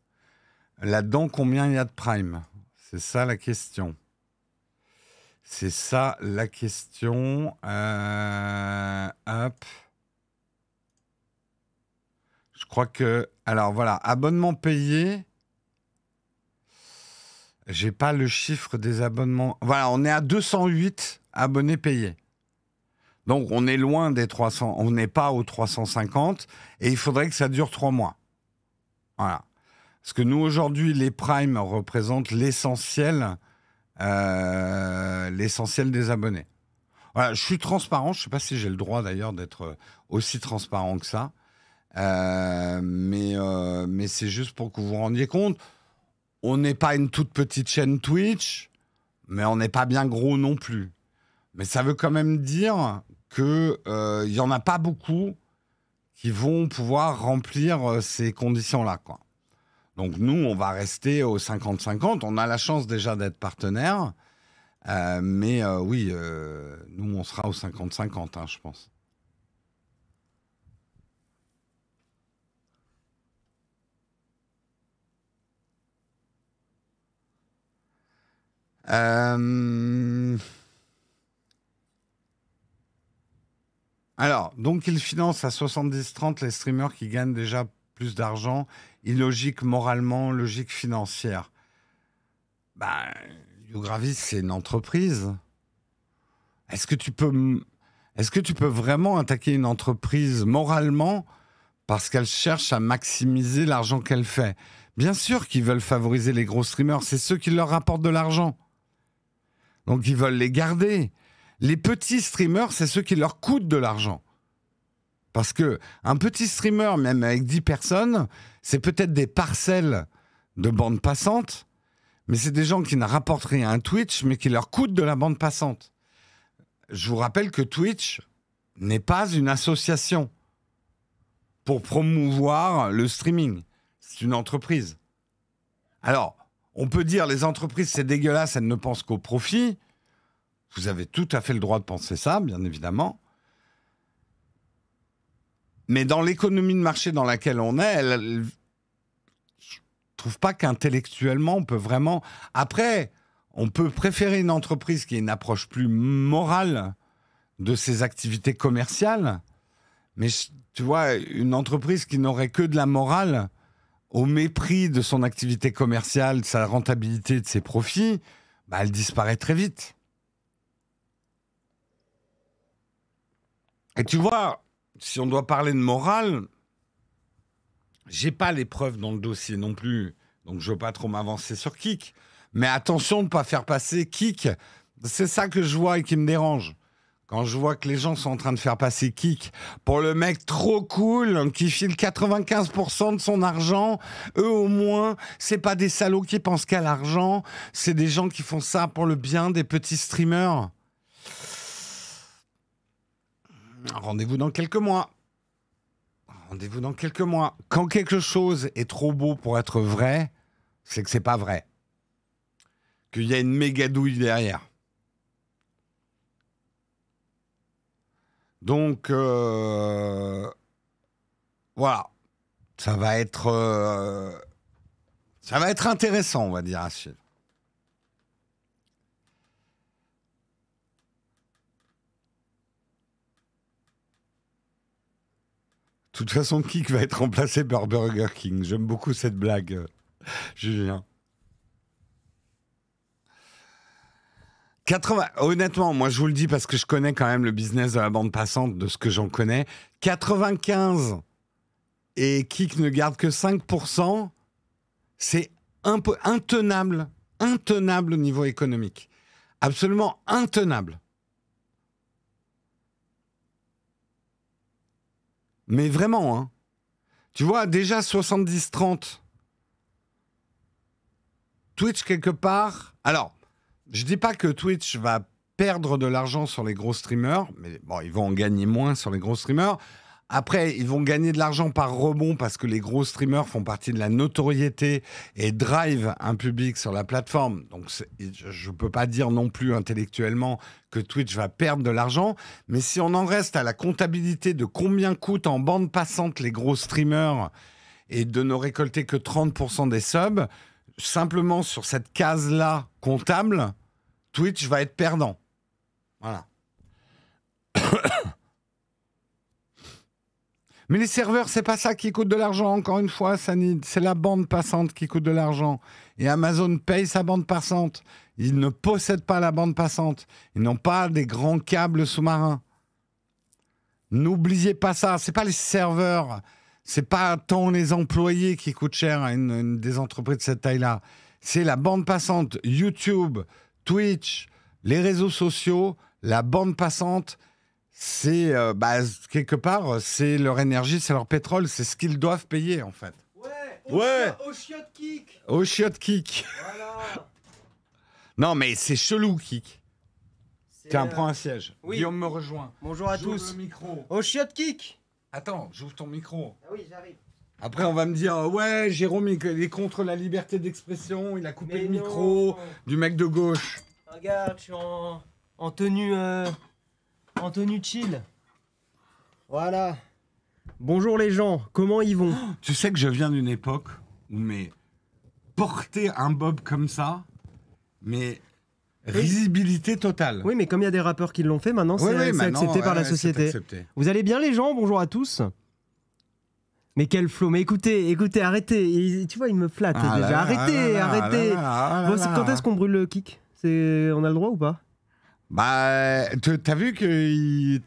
Là-dedans, combien il y a de Prime? C'est ça la question. C'est ça la question. Hop. Je crois que... Alors voilà, abonnement payé. J'ai pas le chiffre des abonnements. Voilà, on est à 208 abonnés payés. Donc, on est loin des 300. On n'est pas aux 350. Et il faudrait que ça dure 3 mois. Voilà. Parce que nous, aujourd'hui, les primes représentent l'essentiel des abonnés. Voilà, je suis transparent. Je ne sais pas si j'ai le droit, d'ailleurs, d'être aussi transparent que ça. Mais c'est juste pour que vous vous rendiez compte. On n'est pas une toute petite chaîne Twitch, mais on n'est pas bien gros non plus. Mais ça veut quand même dire qu'il n'y en a pas beaucoup qui vont pouvoir remplir ces conditions-là, quoi. Donc nous, on va rester au 50-50. On a la chance déjà d'être partenaire. Mais oui, nous, on sera au 50-50, hein, je pense. Alors, donc il finance à 70-30 les streamers qui gagnent déjà plus d'argent. Illogique moralement, logique financière. Bah, YouGravis, c'est une entreprise. Est-ce que tu peux vraiment attaquer une entreprise moralement parce qu'elle cherche à maximiser l'argent qu'elle fait? Bien sûr qu'ils veulent favoriser les gros streamers, c'est ceux qui leur rapportent de l'argent. Donc ils veulent les garder. Les petits streamers, c'est ceux qui leur coûtent de l'argent. Parce que un petit streamer, même avec 10 personnes, c'est peut-être des parcelles de bande passante, mais c'est des gens qui ne rapportent rien à Twitch, mais qui leur coûtent de la bande passante. Je vous rappelle que Twitch n'est pas une association pour promouvoir le streaming. C'est une entreprise. Alors, on peut dire les entreprises, c'est dégueulasse, elles ne pensent qu'au profit. Vous avez tout à fait le droit de penser ça, bien évidemment. Mais dans l'économie de marché dans laquelle on est, je ne trouve pas qu'intellectuellement, on peut vraiment... Après, on peut préférer une entreprise qui ait une approche plus morale de ses activités commerciales. Mais tu vois, une entreprise qui n'aurait que de la morale au mépris de son activité commerciale, de sa rentabilité, de ses profits, bah, elle disparaît très vite. Et tu vois, si on doit parler de morale, j'ai pas les preuves dans le dossier non plus, donc je veux pas trop m'avancer sur Kik. Mais attention de ne pas faire passer Kik. C'est ça que je vois et qui me dérange. Quand je vois que les gens sont en train de faire passer Kik pour le mec trop cool qui file 95% de son argent, eux au moins, c'est pas des salauds qui pensent qu'à l'argent, c'est des gens qui font ça pour le bien des petits streamers. Rendez-vous dans quelques mois. Rendez-vous dans quelques mois. Quand quelque chose est trop beau pour être vrai, c'est que c'est pas vrai. Qu'il y a une méga douille derrière. Donc, voilà. Ça va être intéressant, on va dire, à suivre. De toute façon, Kik va être remplacé par Burger King. J'aime beaucoup cette blague, Julien. Honnêtement, moi je vous le dis parce que je connais quand même le business de la bande passante, de ce que j'en connais. 95 et Kik ne garde que 5%, c'est un peu intenable au niveau économique. Absolument intenable. Mais vraiment, hein. Tu vois, déjà 70-30. Twitch quelque part. Alors, je dis pas que Twitch va perdre de l'argent sur les gros streamers, mais bon, ils vont en gagner moins sur les gros streamers. Après, ils vont gagner de l'argent par rebond parce que les gros streamers font partie de la notoriété et drive un public sur la plateforme. Donc, je ne peux pas dire non plus intellectuellement que Twitch va perdre de l'argent. Mais si on en reste à la comptabilité de combien coûtent en bande passante les gros streamers et de ne récolter que 30% des subs, simplement sur cette case-là comptable, Twitch va être perdant. Voilà. Mais les serveurs, c'est pas ça qui coûte de l'argent, encore une fois, Sanid. C'est la bande passante qui coûte de l'argent. Et Amazon paye sa bande passante. Ils ne possèdent pas la bande passante. Ils n'ont pas des grands câbles sous-marins. N'oubliez pas ça. C'est pas les serveurs. C'est pas tant les employés qui coûtent cher à des entreprises de cette taille-là. C'est la bande passante. YouTube, Twitch, les réseaux sociaux, la bande passante. C'est, quelque part, c'est leur énergie, c'est leur pétrole, c'est ce qu'ils doivent payer, en fait. Ouais. Au chiotte Kik. Au chiotte Kik. Voilà. Non, mais c'est chelou, Kik. Tiens, prends un siège. Oui. Guillaume me rejoint. Bonjour à J'ouvre tous. le micro. Au chiotte Kik. Attends, j'ouvre ton micro. Ah oui, j'arrive. Après, on va me dire, ouais, Jérôme, il est contre la liberté d'expression, il a coupé Mais le non. micro du mec de gauche. Regarde, je suis en tenue... En tenue chill. Voilà. Bonjour les gens, comment ils vont? Tu sais que je viens d'une époque où, mais, porter un bob comme ça, mais risibilité totale. Oui, mais comme il y a des rappeurs qui l'ont fait, maintenant c'est accepté par la société. Accepté. Vous allez bien les gens? Bonjour à tous. Mais quel flow. Mais écoutez, arrêtez. Tu vois, il me flatte déjà. Arrêtez. Quand est-ce qu'on brûle le Kik? On a le droit ou pas? Bah, t'as vu que...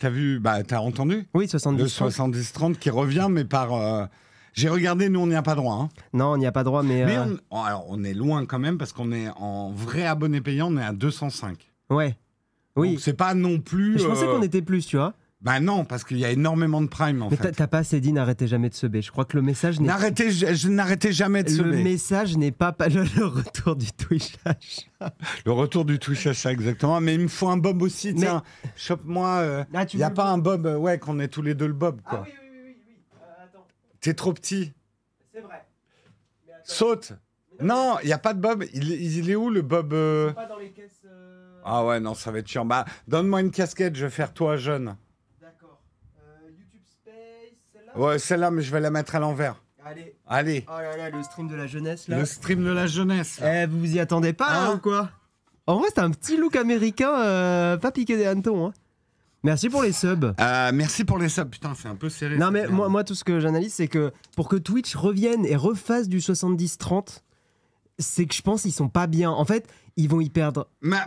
T'as entendu? Oui, 70. Le 70-30 qui revient, mais par... J'ai regardé, nous, on n'y a pas droit. Hein. Non, on n'y a pas droit, mais... Mais alors, on est loin quand même, parce qu'on est en vrai abonné payant, on est à 205. Ouais. Oui. Donc, c'est pas non plus... Je pensais qu'on était plus, tu vois. Bah non, parce qu'il y a énormément de prime, en fait. Mais t'as pas assez dit n'arrêtez jamais de seber. Je crois que le message n'est... Je n'arrêtais jamais de seber. Le message n'est pas le retour du Twitch achat. Le retour du Twitch achat, exactement. Mais il me faut un bob aussi, tiens. Chope-moi... Il n'y a pas un bob, qu'on ait tous les deux le bob, quoi. Ah oui. Attends. T'es trop petit. C'est vrai. Saute. Non, il n'y a pas de bob. Il est où, le bob C'est pas dans les caisses... Ah ouais, non, ça va être chiant. Bah, donne-moi une casquette, je vais faire toi jeune. YouTube Space, celle-là? Ouais, celle-là, mais je vais la mettre à l'envers. Allez. Oh là là, le stream de la jeunesse, là. Le stream de la jeunesse. Là. Vous vous y attendez pas, là, ou quoi? En vrai, c'est un petit look américain, pas piqué des hannetons, hein. Merci pour les subs. Merci pour les subs. Putain, c'est un peu serré. Non, mais moi, tout ce que j'analyse, c'est que pour que Twitch revienne et refasse du 70-30, c'est que je pense qu'ils sont pas bien. En fait, ils vont y perdre moi,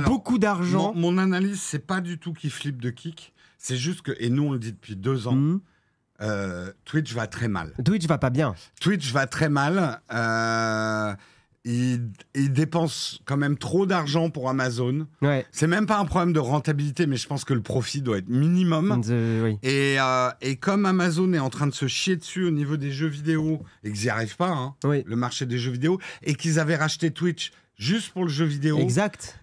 beaucoup d'argent. Mon analyse, c'est pas du tout qu'ils flippent de Kik. C'est juste que, et nous on le dit depuis 2 ans, Twitch va très mal. Twitch va pas bien. Twitch va très mal. Ils dépensent quand même trop d'argent pour Amazon. Ouais. C'est même pas un problème de rentabilité, mais je pense que le profit doit être minimum. Oui. Et comme Amazon est en train de se chier dessus au niveau des jeux vidéo, et qu'ils n'y arrivent pas, hein, le marché des jeux vidéo, et qu'ils avaient racheté Twitch juste pour le jeu vidéo. Exact.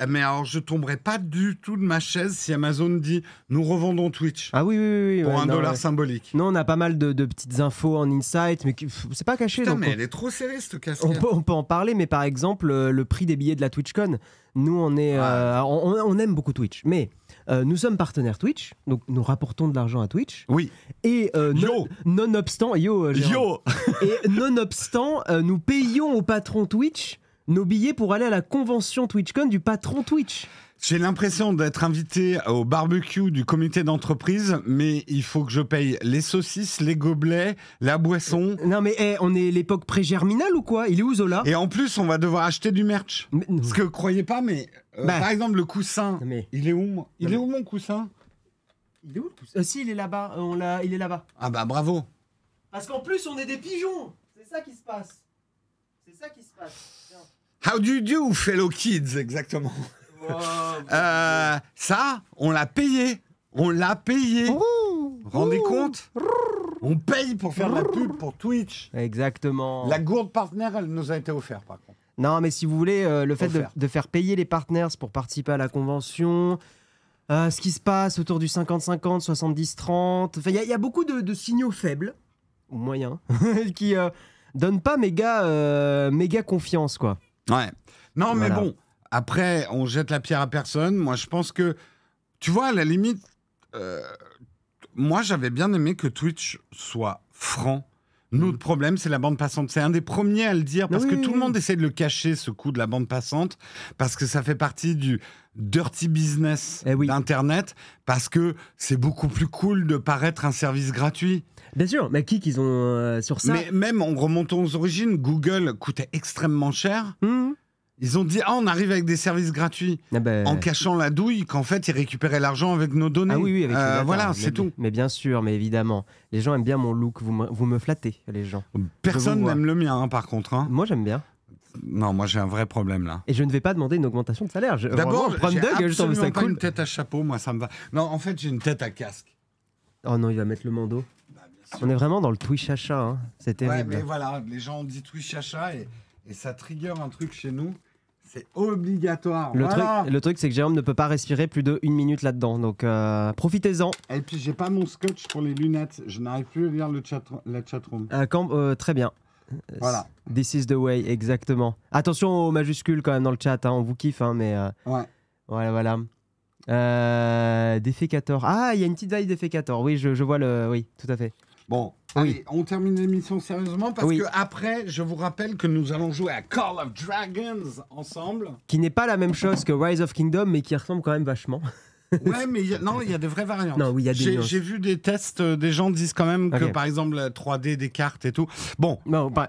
Mais alors, je tomberai pas du tout de ma chaise si Amazon dit nous revendons Twitch. Ah oui. Pour $1 symbolique. Nous, on a pas mal de petites infos en insight, mais c'est pas caché. Putain, donc mais elle est trop serrée cette casquette. On peut en parler, mais par exemple, le prix des billets de la TwitchCon, nous, on aime beaucoup Twitch. Mais nous sommes partenaires Twitch, donc nous rapportons de l'argent à Twitch. Oui. Et nonobstant, et nonobstant, nous payons au patron Twitch nos billets pour aller à la convention TwitchCon du patron Twitch. J'ai l'impression d'être invité au barbecue du comité d'entreprise, mais il faut que je paye les saucisses, les gobelets, la boisson. Non mais on est l'époque pré-germinale ou quoi? Il est où Zola? Et en plus, on va devoir acheter du merch. Parce que croyez pas, mais par exemple le coussin, il est où? Il est où mon coussin? Il est où le coussin? Si, il est là-bas. Il est là-bas. Ah bah bravo. Parce qu'en plus, on est des pigeons. C'est ça qui se passe. How do you do, fellow kids, exactement. Ça, on l'a payé. Vous rendez compte? On paye pour faire de la pub pour Twitch. Exactement. La gourde partenaire, elle nous a été offerte, par contre. Non, mais si vous voulez, le fait de faire payer les partners pour participer à la convention, ce qui se passe autour du 50-50, 70-30, il y a beaucoup de signaux faibles, ou moyens, qui donnent pas méga confiance, quoi. Ouais. Non, mais bon, après, on jette la pierre à personne. Moi, je pense que, tu vois, à la limite, moi, j'avais bien aimé que Twitch soit franc. Notre problème, c'est la bande passante. C'est un des premiers à le dire, parce que tout le monde essaie de le cacher, ce coup de la bande passante, parce que ça fait partie du dirty business d'Internet, parce que c'est beaucoup plus cool de paraître un service gratuit. Bien sûr, mais qu'ils ont sur ça. Mais même en remontant aux origines, Google coûtait extrêmement cher. Ils ont dit, on arrive avec des services gratuits, en cachant la douille qu'en fait, ils récupéraient l'argent avec nos données. Ah oui, avec les voilà, c'est tout. Mais bien sûr, mais évidemment. Les gens aiment bien mon look, vous me flattez, les gens. Personne n'aime le mien, hein, par contre. Hein. Moi, j'aime bien. Non, moi, j'ai un vrai problème, là. Et je ne vais pas demander une augmentation de salaire. D'abord, j'ai absolument pas cool. une tête à chapeau, moi, ça me va. Non, en fait, j'ai une tête à casque. Oh non, il va mettre le bandeau. On est vraiment dans le Twitch chacha, hein. C'est terrible. Ouais, mais voilà, les gens ont dit Twitch chacha et ça trigger un truc chez nous. C'est obligatoire. Le truc, c'est que Jérôme ne peut pas respirer plus de 1 minute là-dedans. Donc, profitez-en. Et puis, j'ai pas mon scotch pour les lunettes. Je n'arrive plus à lire la chatroom. Très bien. Voilà. This is the way, exactement. Attention aux majuscules quand même dans le chat. Hein. On vous kiffe, hein, mais... Ouais. Voilà. Défécator. Ah, il y a une petite vaille Défécator. Oui, je vois le... Oui, tout à fait. Bon, allez, on termine l'émission sérieusement parce que après, je vous rappelle que nous allons jouer à Call of Dragons ensemble. Qui n'est pas la même chose que Rise of Kingdom, mais qui ressemble quand même vachement. Ouais, mais il y a des vraies variantes. Non, oui, il y a des J'ai vu des tests, des gens disent quand même que par exemple la 3D des cartes et tout. Bon,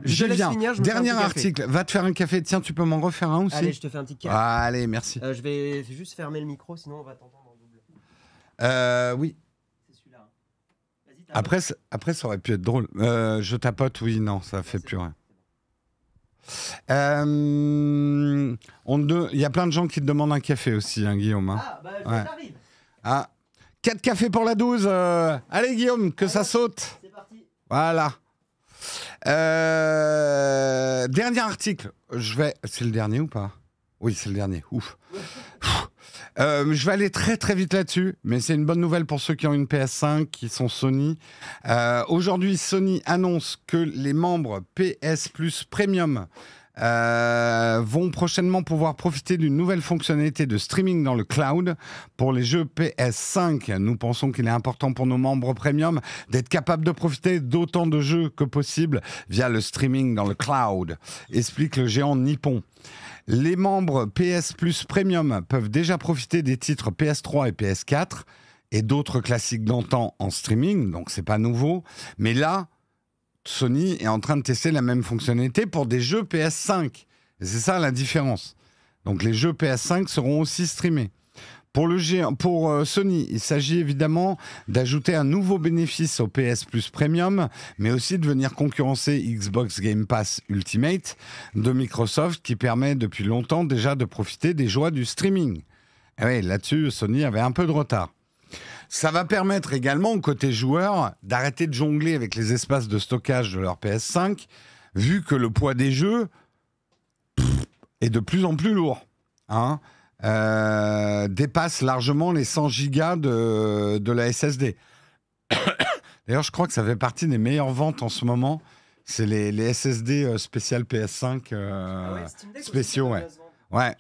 je laisse finir. Dernier article, va te faire un café. Tiens, tu peux m'en refaire un aussi. Allez, je te fais un petit café. Allez, merci. Je vais juste fermer le micro, sinon on va t'entendre en double. Oui. Après, ça aurait pu être drôle. Je tapote, oui, non, ça fait plus rien. Il y a plein de gens qui te demandent un café aussi, hein, Guillaume. Hein. Ah, j'arrive. 4 cafés pour la 12. Allez, Guillaume, que ça saute. C'est parti. Voilà. Dernier article. C'est le dernier ou pas? Oui, c'est le dernier. Ouf. Je vais aller très très vite là-dessus, mais c'est une bonne nouvelle pour ceux qui ont une PS5, qui sont Sony. Aujourd'hui, Sony annonce que les membres PS Plus Premium vont prochainement pouvoir profiter d'une nouvelle fonctionnalité de streaming dans le cloud pour les jeux PS5. Nous pensons qu'il est important pour nos membres premium d'être capables de profiter d'autant de jeux que possible via le streaming dans le cloud, explique le géant nippon. Les membres PS Plus Premium peuvent déjà profiter des titres PS3 et PS4 et d'autres classiques d'antan en streaming, donc c'est pas nouveau. Mais là, Sony est en train de tester la même fonctionnalité pour des jeux PS5. Et c'est ça la différence. Donc les jeux PS5 seront aussi streamés. Pour Sony, il s'agit évidemment d'ajouter un nouveau bénéfice au PS Plus Premium, mais aussi de venir concurrencer Xbox Game Pass Ultimate de Microsoft, qui permet depuis longtemps déjà de profiter des joies du streaming. Et oui, là-dessus, Sony avait un peu de retard. Ça va permettre également, côté joueur, d'arrêter de jongler avec les espaces de stockage de leur PS5, vu que le poids des jeux est de plus en plus lourd. Hein, dépasse largement les 100 gigas de la SSD. D'ailleurs, je crois que ça fait partie des meilleures ventes en ce moment. C'est les SSD spécial PS5 spéciaux. Ouais.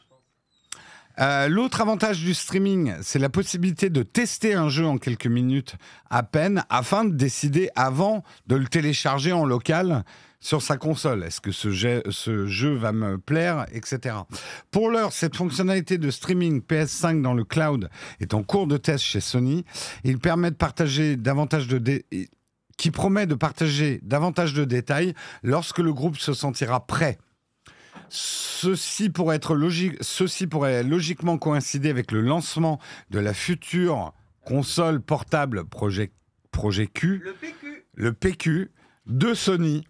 L'autre avantage du streaming, c'est la possibilité de tester un jeu en quelques minutes à peine afin de décider avant de le télécharger en local sur sa console. Est-ce que ce jeu va me plaire, etc. Pour l'heure, cette fonctionnalité de streaming PS5 dans le cloud est en cours de test chez Sony. Il permet de partager qui promet de partager davantage de détails lorsque le groupe se sentira prêt. Ceci pourrait logiquement coïncider avec le lancement de la future console portable Projet Q, le PQ de Sony,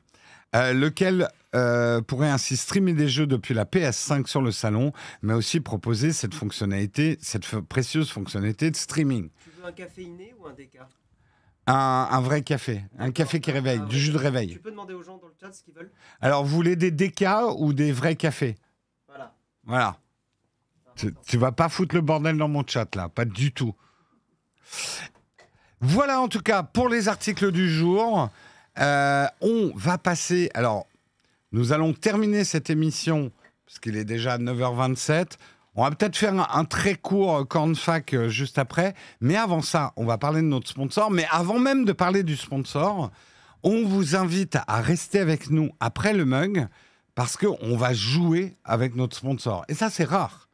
lequel pourrait ainsi streamer des jeux depuis la PS5 sur le salon, mais aussi proposer cette précieuse fonctionnalité de streaming. Tu veux un caféiné ou un déca ? Un vrai café, un café qui réveille, du jus de réveil. Tu peux demander aux gens dans le chat ce qu'ils veulent. Alors, vous voulez des décas ou des vrais cafés ? Voilà. Tu vas pas foutre le bordel dans mon chat, là, pas du tout. Voilà, en tout cas, pour les articles du jour. On va passer... Alors, nous allons terminer cette émission, parce qu'il est déjà 9h27. On va peut-être faire un très court cornfac juste après. Mais avant ça, on va parler de notre sponsor. Mais avant même de parler du sponsor, on vous invite à rester avec nous après le mug, parce qu'on va jouer avec notre sponsor. Et ça, c'est rare.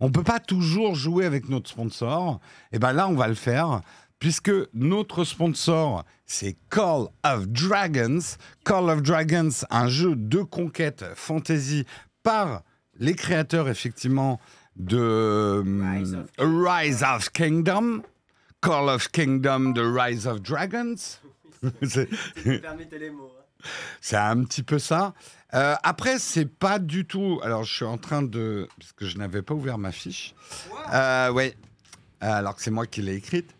On ne peut pas toujours jouer avec notre sponsor. Et bien là, on va le faire, puisque notre sponsor, c'est Call of Dragons. Call of Dragons, un jeu de conquête fantasy par les créateurs, effectivement, de Rise of Kingdom. Call of Kingdom, The Rise of Dragons. Permettez les mots. C'est un petit peu ça. Après, c'est pas du tout... Alors, je suis en train de... Parce que je n'avais pas ouvert ma fiche. Ouais. Alors que c'est moi qui l'ai écrite.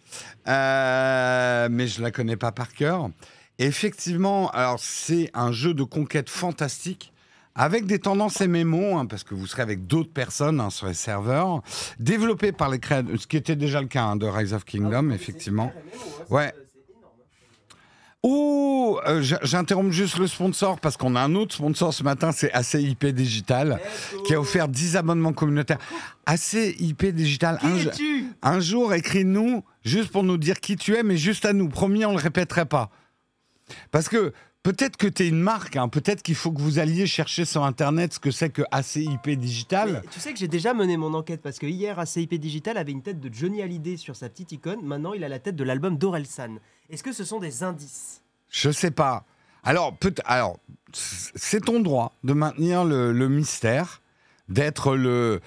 Mais je la connais pas par cœur. Effectivement, alors c'est un jeu de conquête fantastique avec des tendances MMO, parce que vous serez avec d'autres personnes sur les serveurs, développé par les créateurs, ce qui était déjà le cas de Rise of Kingdom, effectivement. Ouais. Oh, j'interromps juste le sponsor parce qu'on a un autre sponsor ce matin, c'est ACIP Digital, qui a offert 10 abonnements communautaires. ACIP Digital, un jour, écris-nous juste pour nous dire qui tu es, mais juste à nous. Promis, on ne le répéterait pas. Parce que peut-être que tu es une marque, peut-être qu'il faut que vous alliez chercher sur Internet ce que c'est que ACIP Digital. Mais tu sais que j'ai déjà mené mon enquête, parce que hier, ACIP Digital avait une tête de Johnny Hallyday sur sa petite icône. Maintenant, il a la tête de l'album d'Orelsan. Est-ce que ce sont des indices ? Je sais pas. Alors, c'est ton droit de maintenir le mystère, d'être le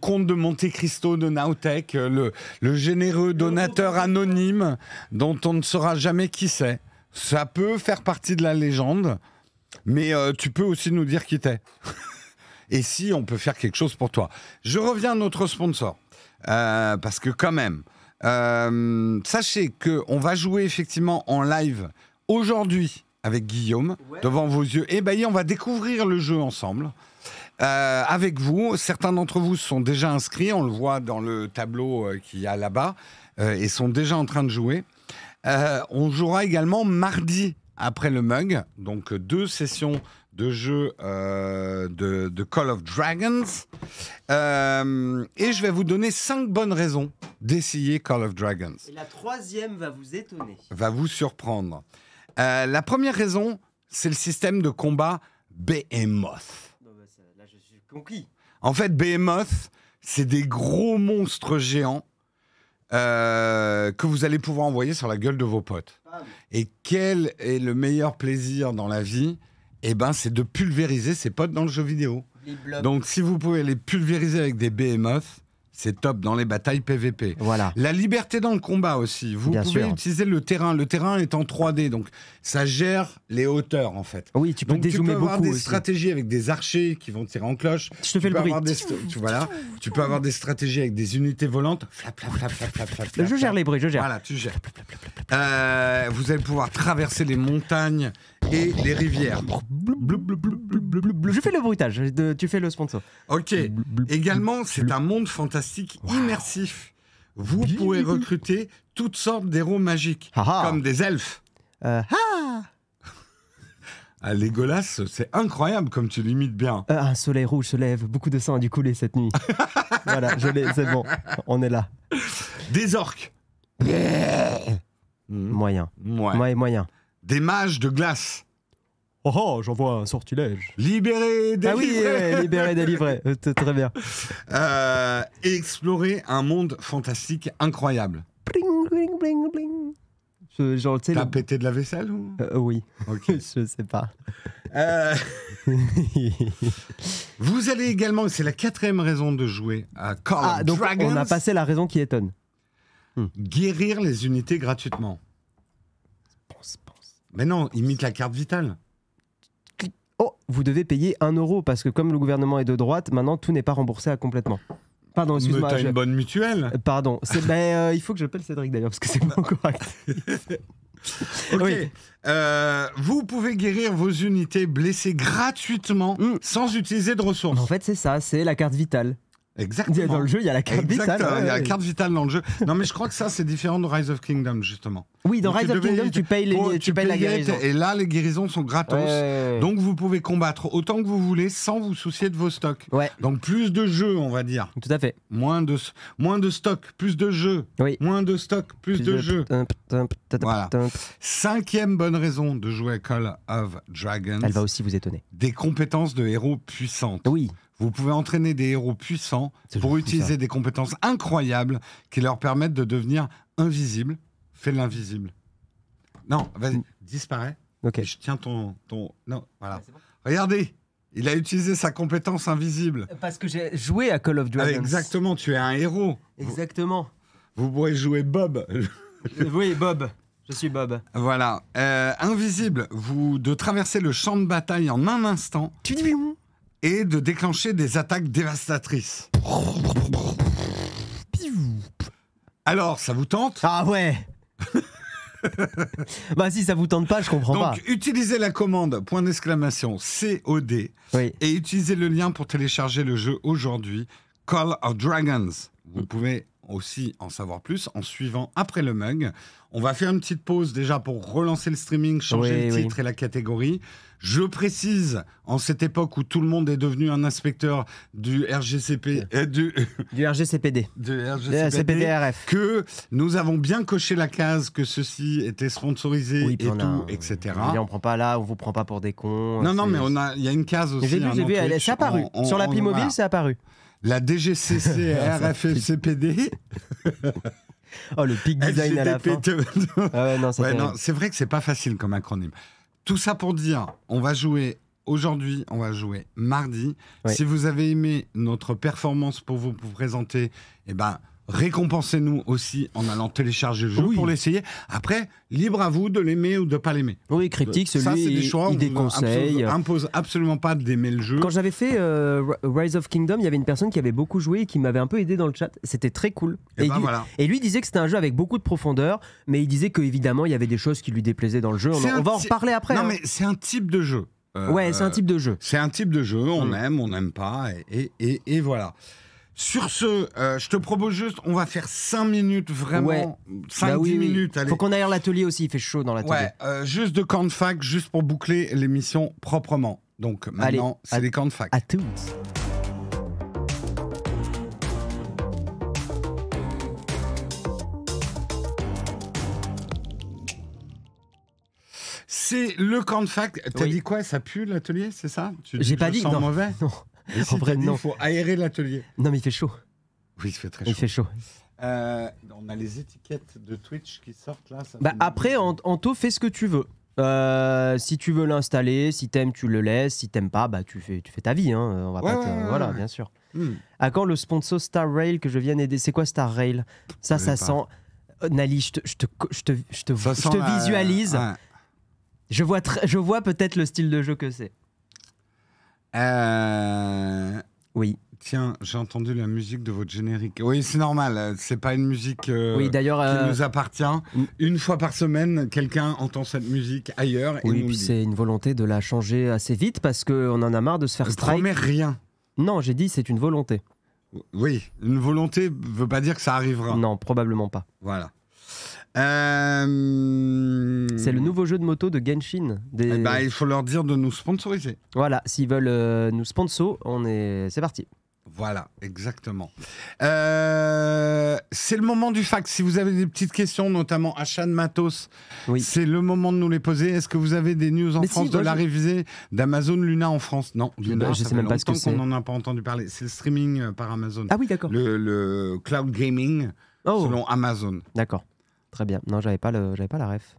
comte de Monte Cristo de Nowtech, le généreux donateur anonyme dont on ne saura jamais qui c'est. Ça peut faire partie de la légende, mais tu peux aussi nous dire qui t'es. Et si on peut faire quelque chose pour toi. Je reviens à notre sponsor, parce que quand même, sachez qu'on va jouer effectivement en live aujourd'hui avec Guillaume, devant vos yeux. Et on va découvrir le jeu ensemble. Avec vous, certains d'entre vous sont déjà inscrits, on le voit dans le tableau qu'il y a là-bas, et sont déjà en train de jouer. On jouera également mardi après le mug, donc 2 sessions de jeu de Call of Dragons. Et je vais vous donner 5 bonnes raisons d'essayer Call of Dragons. Et la 3e va vous étonner. Va vous surprendre. La première raison, c'est le système de combat Behemoth. Là, je suis conquis. En fait, Behemoth, c'est des gros monstres géants que vous allez pouvoir envoyer sur la gueule de vos potes. Et quel est le meilleur plaisir dans la vie ? C'est de pulvériser ses potes dans le jeu vidéo. Donc, si vous pouvez les pulvériser avec des Behemoth, C'est top dans les batailles PVP. Voilà. La liberté dans le combat aussi. Vous Bien pouvez sûr. utiliser le terrain. Le terrain est en 3D, donc ça gère les hauteurs en fait. Oui, tu peux Donc tu peux dézoomer avoir beaucoup des aussi. stratégies avec des archers qui vont tirer en cloche. Je te fais le peux bruit. avoir voilà. Tu peux avoir des stratégies avec des unités volantes. Flap, flap, flap, flap, flap, flap, flap, Je gère les bruits, je gère. Voilà, tu gères. Vous allez pouvoir traverser les montagnes et les rivières. Je fais le bruitage, tu fais le sponsor. Ok. Également, c'est un monde fantastique immersif. Vous pourrez recruter toutes sortes d'héros magiques, comme des elfes. Legolas, c'est incroyable comme tu l'imites bien. Un soleil rouge se lève, beaucoup de sang a dû couler cette nuit. Voilà, je l'ai, c'est bon, on est là. Des orques. Moyen. Ouais. Moyen. Des mages de glace. Oh, j'envoie un sortilège. Libérés, délivrés. Ah oui, ouais, libéré, délivré. Très bien. Et explorer un monde fantastique incroyable. Bling, bling, bling, bling. Genre, tu sais, T'as pété de la vaisselle ou... oui. Ok. Je sais pas. Vous allez également, c'est la 4e raison de jouer à Call of donc Dragons, on a passé la raison qui étonne. guérir les unités gratuitement. Pense. Mais non, imite la carte vitale. Oh, vous devez payer 1 € parce que comme le gouvernement est de droite, maintenant tout n'est pas remboursé à complètement. Pardon, Mais excuse-moi. t'as une bonne mutuelle. Pardon. Il faut que j'appelle Cédric d'ailleurs parce que c'est pas correct. Ok. Oui. Vous pouvez guérir vos unités blessées gratuitement sans utiliser de ressources. Mais en fait, c'est ça, c'est la carte vitale. Exactement. Dans le jeu, il y a la carte vitale. Exactement, il y a la ouais. carte vitale dans le jeu. Non, mais je crois que ça, c'est différent de Rise of Kingdom, justement. Oui, dans Donc, Rise tu of devais- Kingdom, tu payes, tu payes la payais, guérison. Et là, les guérisons sont gratos. Ouais. Donc, vous pouvez combattre autant que vous voulez sans vous soucier de vos stocks. Ouais, Donc, plus de jeux, on va dire. tout à fait. Moins de stocks, plus de jeux. Oui. Moins de stocks, plus de jeux. Voilà. 5e bonne raison de jouer à Call of Dragons. Elle va aussi vous étonner. Des compétences de héros puissantes. Oui. Vous pouvez entraîner des héros puissants C'est pour fou, utiliser ça. des compétences incroyables qui leur permettent de devenir invisibles. Fais l'invisible. Non, vas-y, disparais. Ok. Et je tiens ton... Non, voilà. Regardez, il a utilisé sa compétence invisible. Parce que j'ai joué à Call of Dragons. Exactement, tu es un héros. Exactement. Vous pourrez jouer Bob. Oui, Bob. Je suis Bob. Voilà. Invisible, de traverser le champ de bataille en un instant Tu dis et de déclencher des attaques dévastatrices. Alors, ça vous tente ? Ah ouais. Bah si ça vous tente pas, je comprends pas. Donc, utilisez la commande .COD Oui. et utilisez le lien pour télécharger le jeu aujourd'hui, Call of Dragons. Vous pouvez aussi en savoir plus en suivant après le mug. On va faire une petite pause déjà pour relancer le streaming, changer le titre et la catégorie. Je précise, en cette époque où tout le monde est devenu un inspecteur du RGCP, Du RGCPD. CPDRF. que nous avons bien coché la case que ceci était sponsorisé et puis on tout, a- etc. On prend pas là, on vous prend pas pour des cons. Non, mais il y a une case aussi. J'ai vu, c'est apparu. Sur l'appli mobile, c'est apparu. La DGCC, RFFCPD. Oh, le peak design à la fin. Ah ouais, non, c'est Ouais, terrible. non, c'est vrai que c'est pas facile comme acronyme. Tout ça pour dire, on va jouer aujourd'hui, on va jouer mardi. Ouais. Si vous avez aimé notre performance pour vous présenter, eh ben, récompensez-nous aussi en allant télécharger le jeu Oui. pour l'essayer. Après, libre à vous de l'aimer ou de pas l'aimer. Oui, Cryptic, Ça, c'est celui, des choix. il On vous déconseille. impose absolument pas d'aimer le jeu. Quand j'avais fait Rise of Kingdom, il y avait une personne qui avait beaucoup joué et qui m'avait un peu aidé dans le chat. C'était très cool. Et ben voilà. Et lui disait que c'était un jeu avec beaucoup de profondeur, mais il disait qu'évidemment, il y avait des choses qui lui déplaisaient dans le jeu. C'est On va en un reparler après. Non, hein. mais c'est un type de jeu. Ouais, c'est un type de jeu. C'est un type de jeu, on aime, on n'aime pas, et voilà. Sur ce, je te propose juste, on va faire 5 minutes, vraiment, Ouais. 5-10 Bah oui. minutes. Allez. Faut qu'on aille à l'atelier aussi, il fait chaud dans l'atelier. Ouais, juste de camp de fac, juste pour boucler l'émission proprement. Donc maintenant, c'est les camps de fac. À tous. C'est le camp de fac. T'as Oui. dit quoi? Ça pue l'atelier, c'est ça? Tu dis J'ai que pas je dit sens non. mauvais. Non. Et si En vrai, t'as dit, non. il faut aérer l'atelier. Non, mais il fait chaud. Oui, il fait très Il chaud. fait chaud. On a les étiquettes de Twitch qui sortent là. Ça Bah fait après, mal. Anto, fais ce que tu veux. Si tu veux l'installer, si t'aimes, tu le laisses. Si t'aimes pas, bah tu fais ta vie. Hein. On va pas voilà, bien sûr. À quand le sponsor Star Rail que je vienne aider? C'est quoi Star Rail? Ça sent. Nali, je te visualise. Je vois peut-être le style de jeu que c'est. Oui. Tiens, j'ai entendu la musique de votre générique. Oui, c'est normal. C'est pas une musique qui nous appartient. Une fois par semaine, quelqu'un entend cette musique ailleurs. Et puis c'est une volonté de la changer assez vite parce qu'on en a marre de se faire strike. Promets rien. Non, j'ai dit c'est une volonté. Oui, une volonté veut pas dire que ça arrivera. Non, probablement pas. Voilà. C'est le nouveau jeu de moto de Genshin. Il faut leur dire de nous sponsoriser. Voilà, s'ils veulent nous sponsor, c'est parti. Voilà, exactement. C'est le moment du fax. Si vous avez des petites questions, notamment Achan Matos, c'est le moment de nous les poser. Est-ce que vous avez des news en France de l'arrivée d'Amazon Luna en France? Non, Luna, je sais même pas ce que c'est. On n'en a pas entendu parler. C'est le streaming par Amazon. Ah oui, d'accord. Le cloud gaming selon Amazon. D'accord, très bien. Non, j'avais pas la ref.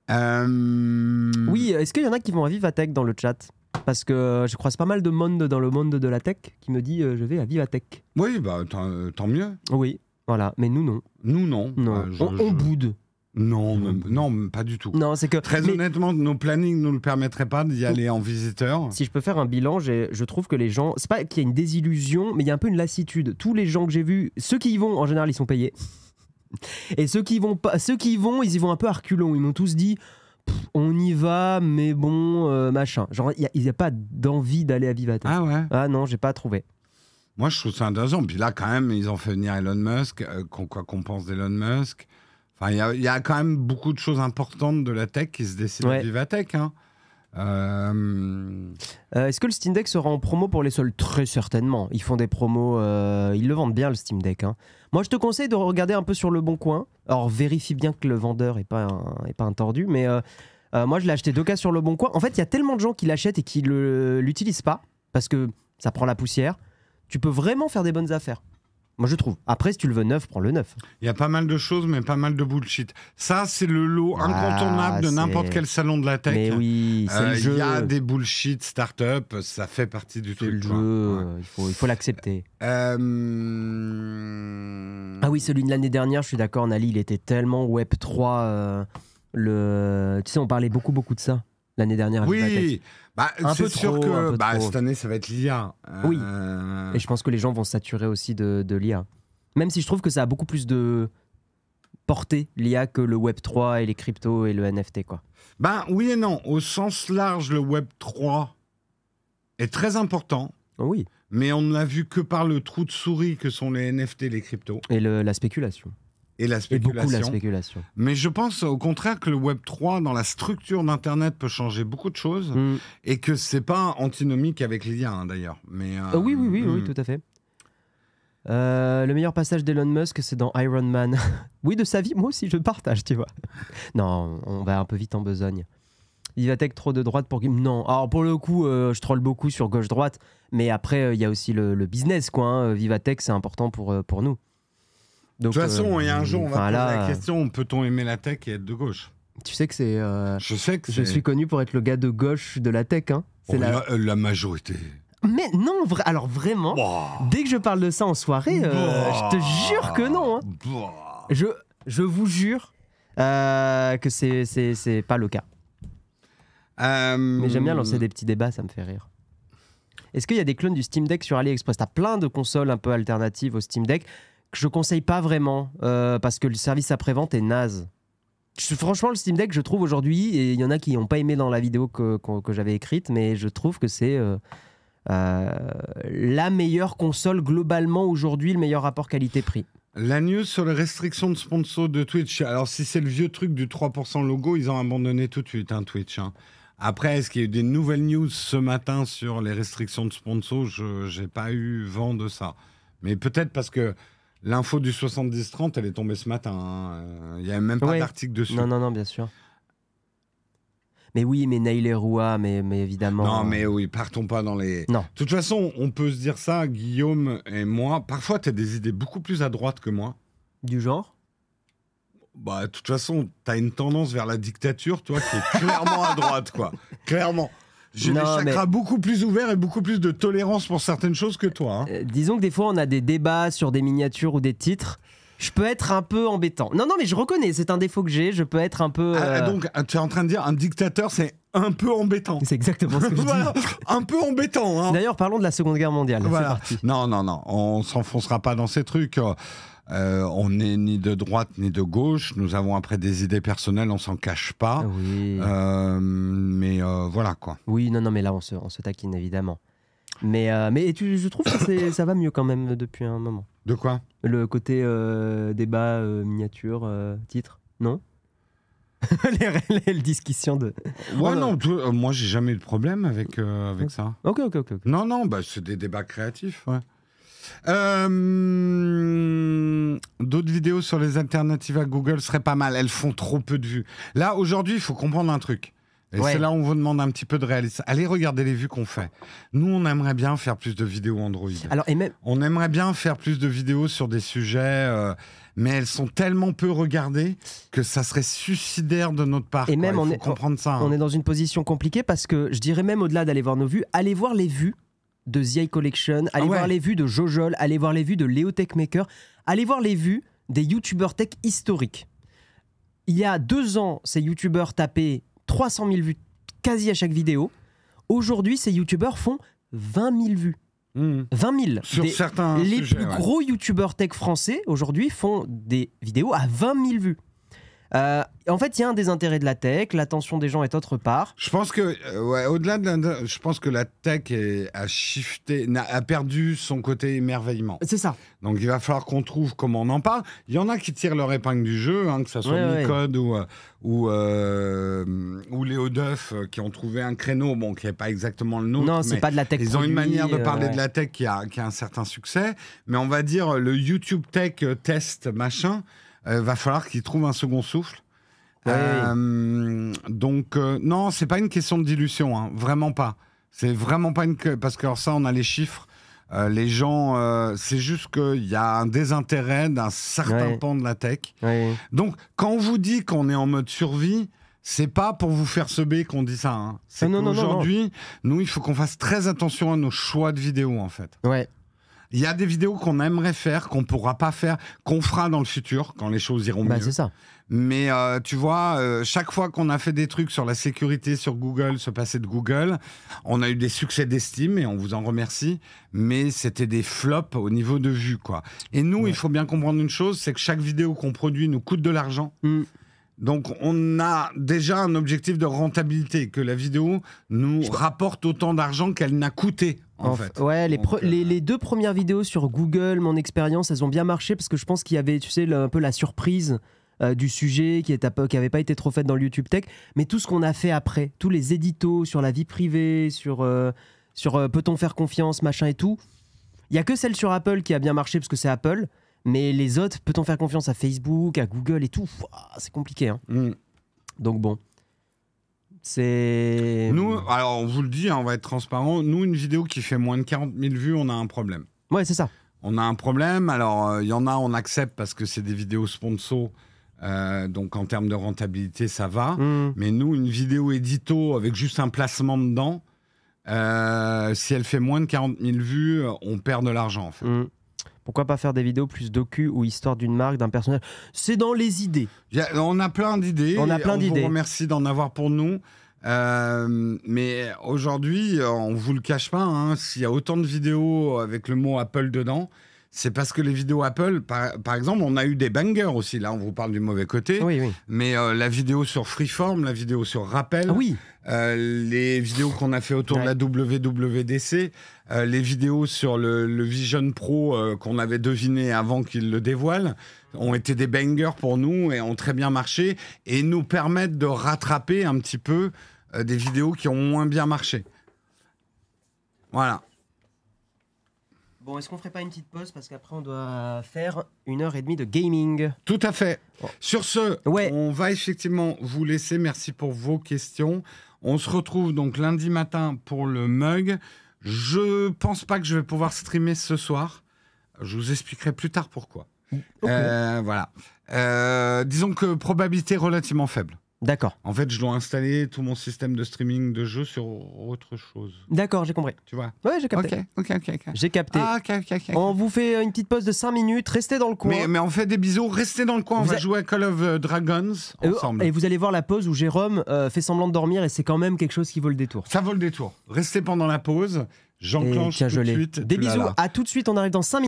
Oui, est-ce qu'il y en a qui vont à Vivatech dans le chat? Parce que je croise pas mal de monde dans le monde de la tech qui me dit je vais à Vivatech. Oui, bah tant mieux. Oui, voilà, mais nous non. Nous non. On boude. Non, pas du tout. Non, c'est que honnêtement, nos plannings ne nous le permettraient pas d'y aller en visiteur. Si je peux faire un bilan, je trouve que les gens, c'est pas qu'il y a une désillusion, mais il y a un peu une lassitude. Tous les gens que j'ai vus, ceux qui y vont, en général, ils sont payés. Et ceux qui y vont, ils y vont un peu à reculons. Ils m'ont tous dit on y va, mais bon, machin. Genre, il n'y a pas d'envie d'aller à Vivatech. Ah ouais? Ah non, j'ai pas trouvé. Moi, je trouve ça intéressant. Puis là, quand même, ils ont fait venir Elon Musk. Quoi qu'on pense d'Elon Musk. Enfin, il y a quand même beaucoup de choses importantes de la tech qui se décident à Vivatech. Hein. Est-ce que le Steam Deck sera en promo pour les soldes? Très certainement. Ils font des promos, ils le vendent bien le Steam Deck. Hein. Moi, je te conseille de regarder un peu sur Le Bon Coin. Alors, vérifie bien que le vendeur n'est pas un tordu, mais moi, je l'ai acheté 2K sur Le Bon Coin. En fait, il y a tellement de gens qui l'achètent et qui ne l'utilisent pas parce que ça prend la poussière. Tu peux vraiment faire des bonnes affaires. Moi, je trouve. Après, si tu le veux neuf, prends le neuf. Il y a pas mal de choses, mais pas mal de bullshit. Ça, c'est le lot incontournable de n'importe quel salon de la tech. Mais oui, c'est le jeu. Il y a des bullshit start-up, ça fait partie du truc. C'est le jeu, il faut l'accepter. Ah oui, celui de l'année dernière, je suis d'accord, Nali, il était tellement Web3. Tu sais, on parlait beaucoup de ça l'année dernière. Oui, c'est sûr que cette année, ça va être l'IA. Oui, et je pense que les gens vont saturer aussi de l'IA. Même si je trouve que ça a beaucoup plus de portée, l'IA, que le Web3 et les cryptos et le NFT, quoi. Oui et non. Au sens large, le Web3 est très important. Oui. Mais on ne l'a vu que par le trou de souris que sont les NFT, les cryptos. Et la spéculation. Et beaucoup la spéculation. Mais je pense au contraire que le Web3, dans la structure d'Internet, peut changer beaucoup de choses et que c'est pas antinomique avec l'IA, hein, d'ailleurs. Mais, oui, tout à fait. Le meilleur passage d'Elon Musk, c'est dans Iron Man. Oui, de sa vie, moi aussi, je partage, tu vois. Non, on va un peu vite en besogne. Vivatech trop de droite pour... Non, alors pour le coup, je troll beaucoup sur gauche-droite, mais après, il y a aussi le business, quoi. Hein. Vivatech, c'est important pour nous. Donc, de toute façon, il y a un jour, on va poser la question, peut-on aimer la tech et être de gauche? Tu sais que c'est... je sais que je suis connu pour être le gars de gauche de la tech. Hein. C'est la majorité. Mais non, alors vraiment, dès que je parle de ça en soirée, je te jure que non. Hein. Je vous jure que c'est pas le cas. Mais j'aime bien lancer des petits débats, ça me fait rire. Est-ce qu'il y a des clones du Steam Deck sur AliExpress? T'as plein de consoles un peu alternatives au Steam Deck que je conseille pas vraiment parce que le service après-vente est naze. Franchement, le Steam Deck, je trouve aujourd'hui, et il y en a qui n'ont pas aimé dans la vidéo que j'avais écrite, mais je trouve que c'est la meilleure console globalement aujourd'hui, le meilleur rapport qualité-prix. La news sur les restrictions de sponsors de Twitch. Alors, si c'est le vieux truc du 3% logo, ils ont abandonné tout de suite Twitch. Hein. Après, est-ce qu'il y a eu des nouvelles news ce matin sur les restrictions de sponsors? Je n'ai pas eu vent de ça. Mais peut-être parce que l'info du 70-30, elle est tombée ce matin. Hein. Il n'y avait même pas d'article dessus. Non, bien sûr. Mais oui, mais Nail Roua, mais évidemment... Non, mais oui, partons pas dans les... Non. De toute façon, on peut se dire ça, Guillaume et moi. Parfois, tu as des idées beaucoup plus à droite que moi. Du genre? Bah, de toute façon, t'as une tendance vers la dictature, toi, qui est clairement à droite, quoi. Clairement. J'ai des chakras beaucoup plus ouverts et beaucoup plus de tolérance pour certaines choses que toi. Hein. Disons que des fois, on a des débats sur des miniatures ou des titres. Je peux être un peu embêtant. Non, mais je reconnais, c'est un défaut que j'ai. Je peux être un peu... Donc, tu es en train de dire, un dictateur, c'est un peu embêtant. C'est exactement ce que je dis. Un peu embêtant. Hein. D'ailleurs, parlons de la Seconde Guerre mondiale. Voilà. Non, on s'enfoncera pas dans ces trucs. On n'est ni de droite ni de gauche. Nous avons après des idées personnelles, on s'en cache pas. Oui. Mais voilà, quoi. Oui, non, mais là, on se taquine, évidemment. Mais je trouve que ça va mieux quand même depuis un moment. De quoi ? Le côté débat, miniature, titre, non? les discussions de... Ouais, non, moi, j'ai jamais eu de problème avec ça. Ok. Non, bah, c'est des débats créatifs, ouais. D'autres vidéos sur les alternatives à Google seraient pas mal. Elles font trop peu de vues. Là, aujourd'hui, il faut comprendre un truc. Et c'est là où on vous demande un petit peu de réalisme. Allez regarder les vues qu'on fait. Nous, on aimerait bien faire plus de vidéos Android. On aimerait bien faire plus de vidéos sur des sujets, mais elles sont tellement peu regardées que ça serait suicidaire de notre part. Et même, il faut comprendre ça. On est dans une position compliquée parce que je dirais même au-delà d'aller voir nos vues, allez voir les vues de The Eye Collection, allez voir les vues de Jojol, allez voir les vues de Léo Techmaker, allez voir les vues des youtubeurs tech historiques. Il y a 2 ans, ces youtubeurs tapaient 300 000 vues quasi à chaque vidéo. Aujourd'hui, ces youtubeurs font 20 000 vues. 20 000. Sur certains les sujets, plus gros youtubeurs tech français, aujourd'hui, font des vidéos à 20 000 vues. En fait, il y a un désintérêt de la tech, l'attention des gens est autre part. Je pense que, au-delà je pense que la tech a perdu son côté émerveillement. C'est ça. Donc, il va falloir qu'on trouve comment on en parle. Il y en a qui tirent leur épingle du jeu, hein, que ce soit Micode ou Léo Duff, qui ont trouvé un créneau, qui n'est pas exactement le nôtre. Non, c'est pas de la tech. Ils ont une manière de parler de la tech qui a un certain succès. Mais on va dire Ouais. le YouTube Tech test machin. Va falloir qu'il trouve un second souffle. Donc, non, c'est pas une question de dilution, hein, vraiment pas. C'est vraiment pas parce que alors ça, on a les chiffres. Les gens, c'est juste qu'il y a un désintérêt d'un certain pan de la tech. Donc, quand on vous dit qu'on est en mode survie, c'est pas pour vous faire seber qu'on dit ça. Hein. C'est qu'aujourd'hui, nous, il faut qu'on fasse très attention à nos choix de vidéos, en fait. Ouais. Il y a des vidéos qu'on aimerait faire, qu'on ne pourra pas faire, qu'on fera dans le futur, quand les choses iront mieux. C'est ça. Mais tu vois, chaque fois qu'on a fait des trucs sur la sécurité sur Google, se passer de Google, on a eu des succès d'estime et on vous en remercie, mais c'était des flops au niveau de vues, quoi. Et nous, il faut bien comprendre une chose, c'est que chaque vidéo qu'on produit nous coûte de l'argent. Donc, on a déjà un objectif de rentabilité, que la vidéo nous rapporte autant d'argent qu'elle n'a coûté, en fait. Ouais, les 2 premières vidéos sur Google, mon expérience, elles ont bien marché parce que je pense qu'il y avait, tu sais, un peu la surprise du sujet qui n'avait pas été trop faite dans le YouTube Tech. Mais tout ce qu'on a fait après, tous les éditos sur la vie privée, sur peut-on faire confiance, machin et tout, il n'y a que celle sur Apple qui a bien marché parce que c'est Apple. Mais les autres, peut-on faire confiance à Facebook, à Google et tout? C'est compliqué. Hein. Donc bon, c'est... Nous, alors on vous le dit, hein, on va être transparent. Nous, une vidéo qui fait moins de 40 000 vues, on a un problème. Ouais, c'est ça. On a un problème. Alors, il y en a, on accepte parce que c'est des vidéos sponsors. Donc, en termes de rentabilité, ça va. Mais nous, une vidéo édito avec juste un placement dedans, si elle fait moins de 40 000 vues, on perd de l'argent, en fait. Pourquoi pas faire des vidéos plus docu ou histoire d'une marque, d'un personnage? C'est dans les idées. On a plein d'idées. On vous remercie d'en avoir pour nous. Mais aujourd'hui, on vous le cache pas, hein, s'il y a autant de vidéos avec le mot Apple dedans, c'est parce que les vidéos Apple, par exemple, on a eu des bangers aussi. Là, on vous parle du mauvais côté. Mais la vidéo sur Freeform, la vidéo sur Rappel, les vidéos qu'on a fait autour de la WWDC, les vidéos sur le Vision Pro qu'on avait deviné avant qu'il le dévoile, ont été des bangers pour nous et ont très bien marché et nous permettent de rattraper un petit peu des vidéos qui ont moins bien marché. Voilà. Bon, est-ce qu'on ferait pas une petite pause parce qu'après on doit faire 1h30 de gaming? Tout à fait. Sur ce, on va effectivement vous laisser. Merci pour vos questions. On se retrouve donc lundi matin pour le mug. Je pense pas que je vais pouvoir streamer ce soir. Je vous expliquerai plus tard pourquoi. Voilà. Disons que probabilité relativement faible. D'accord. En fait, je dois installer tout mon système de streaming de jeux sur autre chose. D'accord, j'ai compris. Tu vois? Ouais, j'ai capté. Ok. J'ai capté. Ah, ok. On vous fait une petite pause de 5 minutes, restez dans le coin. Mais on fait des bisous, restez dans le coin, on va jouer à Call of Dragons ensemble. Et vous allez voir la pause où Jérôme fait semblant de dormir et c'est quand même quelque chose qui vaut le détour. Ça vaut le détour. Restez pendant la pause, j'enclenche tout de suite. Des bisous, à tout de suite, on arrive dans 5 minutes.